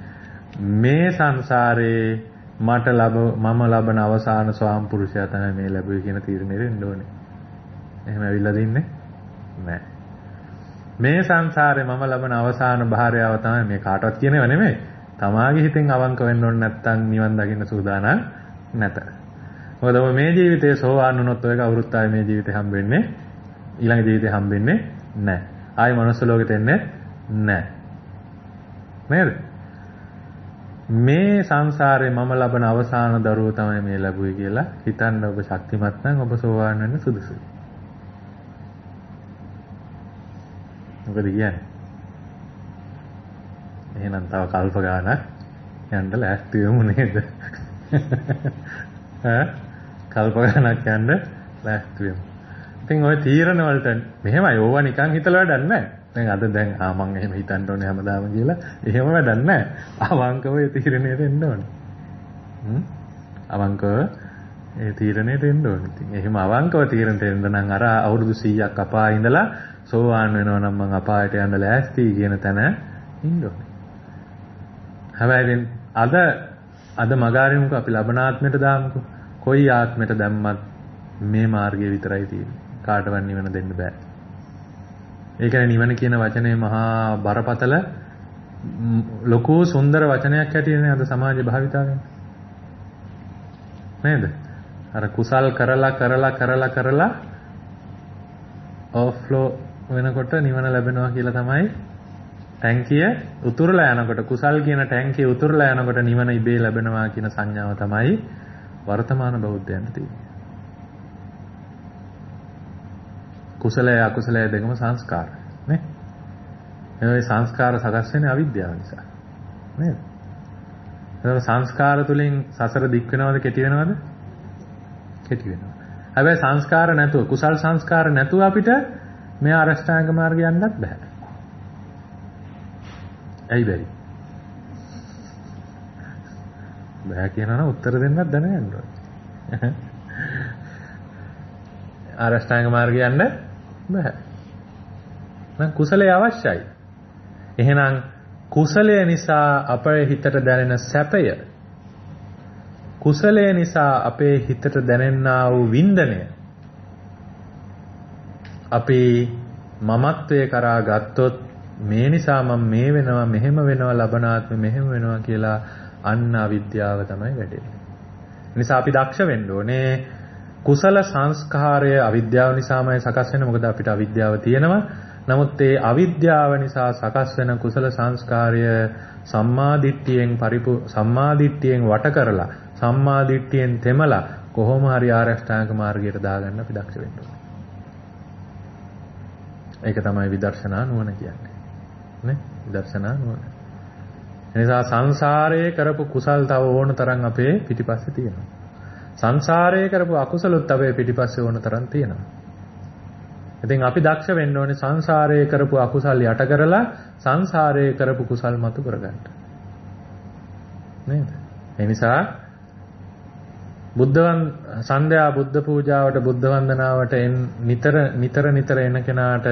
මේ සංසාරේ මම ලබන අවසාන ස්වාම පුරුෂයා තමයි මේ ලැබුවේ කියන තීරණයට එන්න ඕනේ. එහෙම ඇවිල්ලා දින්නේ නැහැ. මේ සංසාරේ මම ලබන අවසාන භාර්යාව තමයි මේ කාටවත් කියනව නෙමෙයි. තමාගේ හිතෙන් අවංක වෙන්න ඕනේ නැත්නම් නිවන් දකින්න සූදානම් නැත. මොකද ඔබ මේ ජීවිතේ සෝවාන් වුණොත් ඔය කවුරුත් ආයේ මේ ජීවිතේ හම්බෙන්නේ ඊළඟ ජීවිතේ හම්බෙන්නේ නැහැ. ආයේ මනුස්ස ලෝකෙට එන්නේ නැහැ. නේද? මේ සංසාරේ මම ලබන අවසාන දරුවෝ තමයි මේ ලැබුවේ කියලා හිතන්න ඔබ ශක්තිමත් නම් ඔබ සෝවාන් වෙන්න සුදුසුයි. මොකද කියන්නේ? එහෙනම් තව කල්ප ගානක් යන්න ලෑස්ති වෙමු නේද? කල්ප ගානක් යන්න ලෑස්ති වෙමු. ඉතින් ওই තීරණ වලට මෙහෙමයි ඕවා නිකන් හිතලා වැඩක් නැහැ. දැන් මම එහෙම හිතන්න ඕනේ හැමදාම කියලා එහෙම වැඩක් නැහැ. අවංකව ඒ තීරණයට එන්න ඕනේ. අවංකව ඒ තීරණයට එන්න ඕනේ. ඉතින් එහෙම අවංකව තීරණයට එන්න නම් අර අවුරුදු 100ක් අපායේ ඉඳලා සෝවාන් වෙනවා නම් මං අපායට යන්න ලෑස්ති කියන තැන ඉන්න ඕනේ. හැබැයි අද මගාරිමුක අපි ලබන ආත්මයට දාමුකෝ. කොයි ආත්මයට දැම්මත් මේ මාර්ගය විතරයි තියෙන්නේ. කාටවත් නිවන දෙන්න බෑ. ඒ කියන්නේ නිවන කියන වචනේ මහා බරපතල ලොකු සුන්දර වචනයක් හැටියනේ අද සමාජය භාවිතා කරන්නේ. නේද? අර කුසල් කරලා ඕෆ්ලෝ වෙනකොට නිවන ලැබෙනවා කියලා තමයි ටැංකිය උතුරලා යනකොට කුසල් කියන ටැංකිය උතුරලා යනකොට නිවන ඉබේ ලැබෙනවා කියන සංඥාව තමයි වර්තමාන බෞද්ධයන්ට තියෙන්නේ. කුසලය අකුසලය දෙකම සංස්කාර නේ. මේ සංස්කාර සකස් වෙන්නේ අවිද්‍යාව නිසා නේද? ඒක සංස්කාර තුලින් සසර දික් වෙනවද කෙටි වෙනවද? කෙටි වෙනවා. හැබැයි සංස්කාර නැතුව කුසල් සංස්කාර නැතුව අපිට මේ අරෂ්ඨාංග මාර්ගය යන්නත් බෑ. ඇයි බැරි? බෑ කියනවා නම් උත්තර දෙන්නත් දැනගන්න ඕනේ. අරෂ්ඨාංග මාර්ගය යන්න බෑ. නම් කුසලයේ අවශ්‍යයි. එහෙනම් කුසලය නිසා අපේ හිතට දැනෙන සැපය කුසලය නිසා අපේ හිතට දැනෙනා වූ වින්දනය අපි මමත්වයේ කරා ගත්තොත් මේ නිසා මම මේ වෙනවා මෙහෙම වෙනවා ලබනාත්මෙ මෙහෙම වෙනවා කියලා අන්න අවිද්‍යාව තමයි වැඩෙන්නේ. නිසා අපි දක්ෂ වෙන්න ඕනේ. කුසල සංස්කාරය අවිද්‍යාව නිසාමයි සකස් වෙන්නේ. මොකද අපිට අවිද්‍යාව තියෙනවා. නමුත් ඒ අවිද්‍යාව නිසා සකස් වෙන කුසල සංස්කාරය සම්මාදිට්ඨියෙන් වට කරලා සම්මාදිට්ඨියෙන් තෙමලා කොහොම හරි ආරෂ්ඨාංග මාර්ගයට දාගන්න අපි දක්ෂ වෙන්න ඕනේ. ඒක තමයි විදර්ශනා නුවණ කියන්නේ. නේ? විදර්ශනා නුවණ. එනිසා සංසාරයේ කරපු කුසල් තව ඕන තරම් අපේ පිටිපස්සේ තියෙනවා. සංසාරයේ කරපු අකුසලොත් අපේ පිටිපස්සේ ඕන තරම් තියෙනවා. ඉතින් අපි දක්ෂ වෙන්න ඕනේ සංසාරයේ කරපු අකුසල් යට කරලා සංසාරයේ කරපු කුසල් මතු කරගන්න. නේද? ඒ නිසා සන්ධ්‍යා බුද්ධ පූජාවට බුද්ධ වන්දනාවට නිතර එන කෙනාට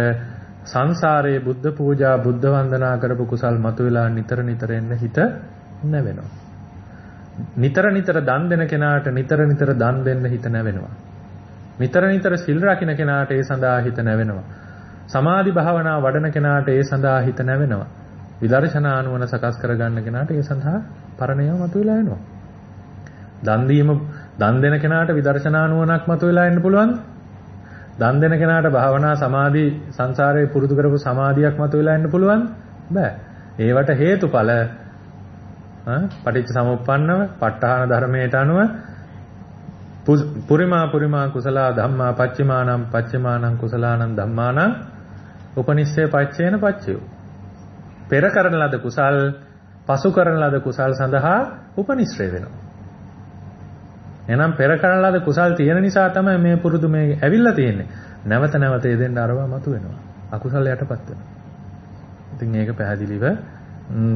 සංසාරයේ බුද්ධ පූජා බුද්ධ වන්දනා කරපු කුසල් මතුවලා නිතර එන්න හිත නැවෙනවා. නිතර දන් දෙන කෙනාට නිතර දන් දෙන්න හිත නැවෙනවා. නිතර සිල් රකින්න කෙනාට ඒ සඳහා හිත නැවෙනවා. සමාධි භාවනා වඩන කෙනාට ඒ සඳහා හිත නැවෙනවා. විදර්ශනා නුවණ සකස් කරගන්න කෙනාට ඒ සඳහා පරණයව මතුවලා එනවා. දන් දෙන කෙනාට විදර්ශනා නුවණක් මතුවලා එන්න පුළුවන්. දන් දෙන කෙනාට භාවනා සමාධි සංසාරේ පුරුදු කරපු සමාධියක් මතුවලා එන්න පුළුවන්. බෑ. ඒවට හේතුඵල පටිච්ච සමුප්පන්නව ප ဋ ාහන ධර්මයට අනුව පුරිමා කුසලා ධම්මා පච්චිමානං කුසලානං ධම්මානං උපනිශ්‍රේ පච්චේන පච්චයෝ. පෙර කරන ලද කුසල් පසු කරන ලද කුසල් සඳහා උපනිශ්‍රේ වෙනවා. එහෙනම් පෙර කරන ලද කුසල් තියෙන නිසා තමයි මේ පුරුදු මේ ඇවිල්ලා තියෙන්නේ. නැවත නැවත යෙදෙන්න අරවා මතු වෙනවා. අකුසල යටපත් වෙනවා. ඉතින් ඒක පැහැදිලිව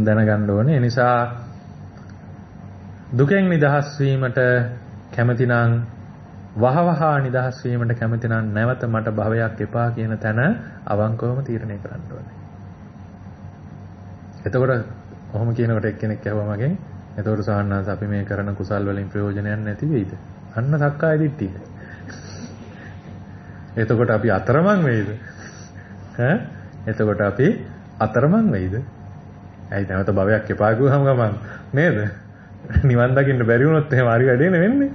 දැනගන්න ඕනේ. ඒ නිසා දුකෙන් නිදහස් වීමට කැමති නම් වහවහ නිදහස් වීමට කැමති නම් නැවත මට භවයක් එපා කියන තැන අවංකවම තීරණය කරන්න ඕනේ. එතකොට ඔහොම කියනකොට එක්කෙනෙක් ඇහුවා මගෙන් එතකොට සාහනස අපි මේ කරන කුසල් වලින් ප්‍රයෝජනයක් නැති වෙයිද? අන්න සක්කාය දිට්ඨිය. එතකොට අපි අතරමං වෙයිද? එතකොට අපි අතරමං වෙයිද? ඇයි නැවත භවයක් එපා ගුවම ගමන් නේද? නිවන් දකින්න බැරි වුණොත් එහෙම හරි වැඩේ නෙවෙන්නේ.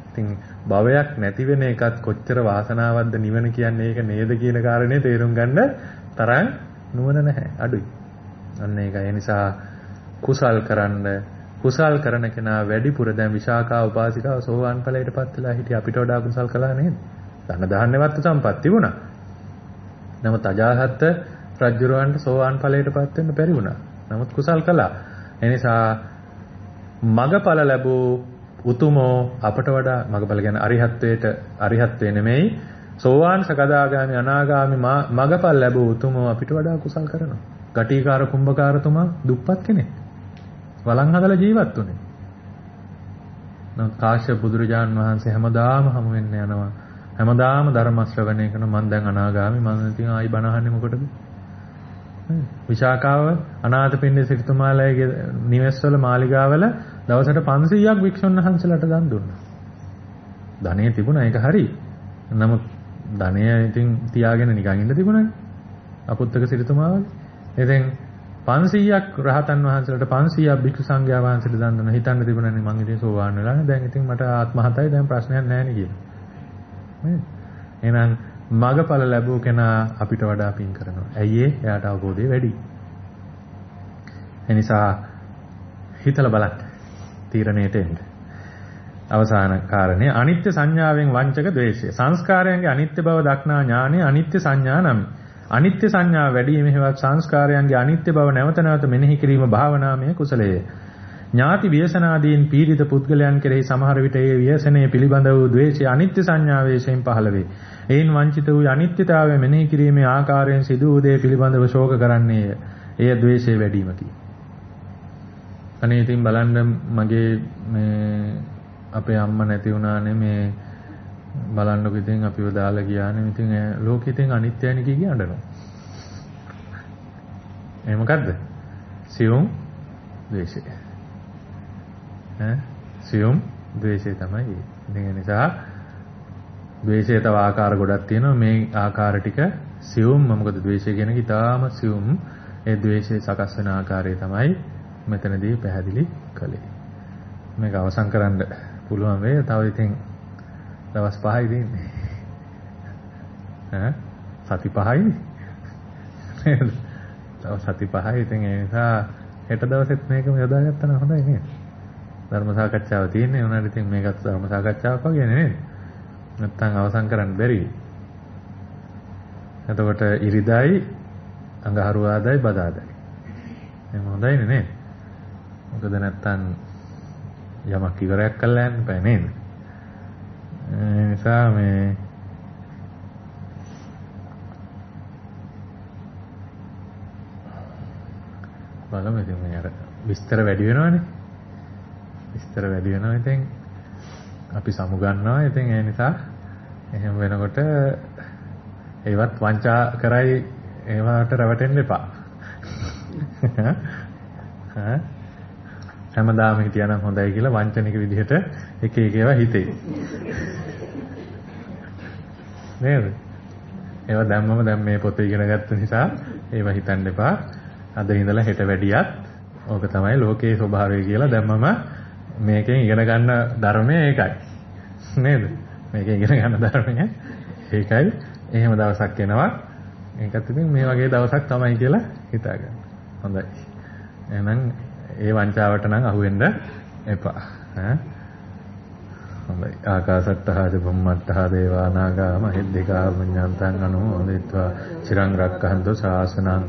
ඉතින් භවයක් නැති වෙන එකත් කොච්චර වාසනාවක්ද නිවන කියන්නේ ඒක නේද කියන කාරණේ තේරුම් ගන්න තරම් නුවණ නැහැ අඩුයි. අන්න ඒකයි. ඒ නිසා කුසල් කරන කෙනා වැඩිපුර දැන් විශාකා උපාසිකාව සෝවාන් ඵලයටපත් වෙලා හිටිය අපිට වඩා කුසල් කළා නේද? ධන දාන්නවත් සම්පත් තිබුණා. නමුත් අජාසත් රජුරවන්ට සෝවාන් ඵලයටපත් වෙන්න බැරි වුණා. නමුත් කුසල් කළා. ඒ නිසා මගඵල ලැබූ උතුමෝ අපට වඩා මගඵල කියන්නේ අරිහත්ත්වේ නෙමෙයි සෝවාන් සකදාගාමි අනාගාමි මගඵල ලැබූ උතුමෝ අපිට වඩා කුසල් කරනවා. ගටිකාර කුම්භකාරතුමා දුප්පත් කෙනෙක්. වළං හදලා ජීවත් වුණේ. නමුත් කාශ්‍යප බුදුරජාන් වහන්සේ හැමදාම හමු වෙන්න යනවා. හැමදාම ධර්ම ශ්‍රවණය කරන මම දැන් අනාගාමි මම ඉතින් ආයි බණ අහන්නේ මොකටද? විශාකාව අනාථපිණ්ඩික සිටුමාලයේ නිවෙස්වල මාලිගාවල දවසට 500ක් වික්ෂුන් වහන්සේලාට දන් දුන්නා. ධනෙ තිබුණා ඒක හරි. නමුත් ධනය ඉතින් තියාගෙන නිකන් ඉන්න තිබුණානේ. අපුත්තක සිටුමාවල. ඉතින් 500ක් රහතන් වහන්සේලාට 500ක් භික්ෂු සංඝයා වහන්සේලාට දන් දුන්නා. හිතන්න තිබුණානේ මං ඉතින් සෝවාන් වෙලානේ. දැන් ඉතින් මට ආත්ම හතයි දැන් ප්‍රශ්නයක් නැහැ නේ කියලා. නේද? එහෙනම් මගඵල ලැබුව කෙනා අපිට වඩා පින් කරනවා. ඇයි ඒ? එයාට අවබෝධය වැඩි. ඒ නිසා හිතලා බලන්න. තීරණයට එන්න. අවසාන කාරණේ අනිත්‍ය සංඥාවෙන් වංචක ද්වේෂය. සංස්කාරයන්ගේ අනිත්‍ය බව දක්නා ඥානය අනිත්‍ය සංඥා නමි. අනිත්‍ය සංඥා වැඩි වීම හේවත් සංස්කාරයන්ගේ අනිත්‍ය බව නැවත නැවත මෙනෙහි කිරීම භාවනාමය කුසලයේ. ඥාති ව්‍යසනාදීන් පීඩිත පුද්ගලයන් කෙරෙහි සමහර විට ඒ ව්‍යසනයේ පිළිබඳ වූ ද්වේෂය අනිත්‍ය සංඥාවේශයෙන් පහළ වේ. එයින් වංචිත වූ අනිත්‍යතාවය මෙනෙහි කිරීමේ ආකාරයෙන් සිදු වූ දේ පිළිබඳව ශෝක කරන්නේය. එය ද්වේෂයේ වැඩිවීමකි. අනේ ඉතින් බලන්න මගේ මේ අපේ අම්මා නැති වුණානේ මේ බලන්නකො ඉතින් අපිව දාලා ගියානේ ඉතින් ලෝකෙ ඉතින් අනිත්‍යයි නේ කිය අඬනවා. ඒ මොකද්ද? සියුම් ද්වේෂය. සියුම් ද්වේෂය තමයි. ඉතින් ඒ නිසා ද්වේෂය තව ආකාර ගොඩක් තියෙනවා. මේ ආකාර ටික සියුම් මොකද ද්වේෂය කියන එක ඉතාම සියුම්. ඒ ද්වේෂය සකස් වෙන ආකාරය තමයි මෙතනදී පැහැදිලි කළේ. මේක අවසන් කරන්න පුළුවන් වෙයි. තව ඉතින් දවස් 5යි තියෙන්නේ. සති 5යි. තව සති 5යි. ඉතින් ඒ නිසා හෙට දවසෙත් මේකම යොදාගත්තා නම් හොඳයි නේද? ධර්ම සාකච්ඡාව තියෙන්නේ. උනාට ඉතින් මේකත් ධර්ම සාකච්ඡාවක් වගේ නේද? නැත්තම් අවසන් කරන්න බැරි. එතකොට ඉරිදායි අඟහරුවාදායි බදාදායි. එහෙනම් හොඳයිනේ නේද? මොකද නැත්තම් යමක් ඉවරයක් කළා යන්න බෑ නේද? ඒ නිසා මේ බලමු ඉතින් මේ අර විස්තර වැඩි වෙනවනේ. විස්තර වැඩි වෙනවා ඉතින් අපි සමු ගන්නවා. ඉතින් ඒ නිසා එහෙම වෙනකොට ඒවත් වංචා කරයි ඒවට රැවටෙන්න එපා. හැමදාම හිටියානම් හොඳයි කියලා වංචනික විදිහට එක එක ඒවා හිතේ. නේද? ඒවා දැම්මම දැන් මේ පොත ඉගෙන ගත්ත නිසා ඒවා හිතන්න එපා. අද ඉඳලා හෙට වැඩියත් ඕක තමයි ලෝකයේ ස්වභාවය කියලා දැම්මම මේකෙන් ඉගෙන ගන්න ධර්මය ඒකයි. නේද? මේකෙන් ඉගෙන ගන්න ධර්මය ඒකයි. එහෙම දවසක් එනවා. ඒකත් ඉතින් මේ වගේ දවසක් තමයි කියලා හිතාගන්න. හොඳයි. එහෙනම් ඒ වංචාවට නම් අහු වෙන්න එපා. ආකාසට්ටහා ච බුම්මට්ටහා දේවා නාග මහිද්దికා පුඤ්ඤන්තං අනුමෝදිत्वा චිරං රක්ඛන්තු ශාසනං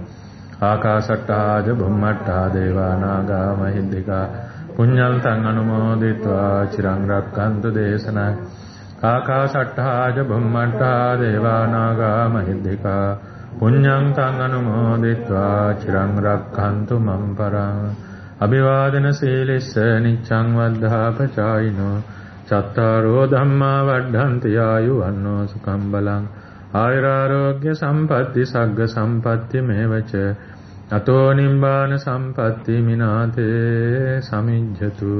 ආකාසට්ටහා ච බුම්මට්ටහා දේවා නාග මහිද්దికා පුඤ්ඤන්තං අනුමෝදිत्वा චිරං රක්ඛන්තු දේශනං ආකාසට්ටහා ච බුම්මට්ටහා දේවා නාග මහිද්దికා පුඤ්ඤන්තං අනුමෝදිत्वा චිරං රක්ඛන්තු මම් පරං අභිවාදන සීලිස්ස නිච්ඡං වද්ධාපචායිනෝ චත්තාරෝ ධම්මා වඩ්ඩන්ති ආයුවන්නෝ සුඛං බලං ආයුරාෝග්‍ය සම්පatti සග්ග සම්පatti මේවච අතෝ නිම්බාන සම්පatti මිනාතේ සමිජ්ජතු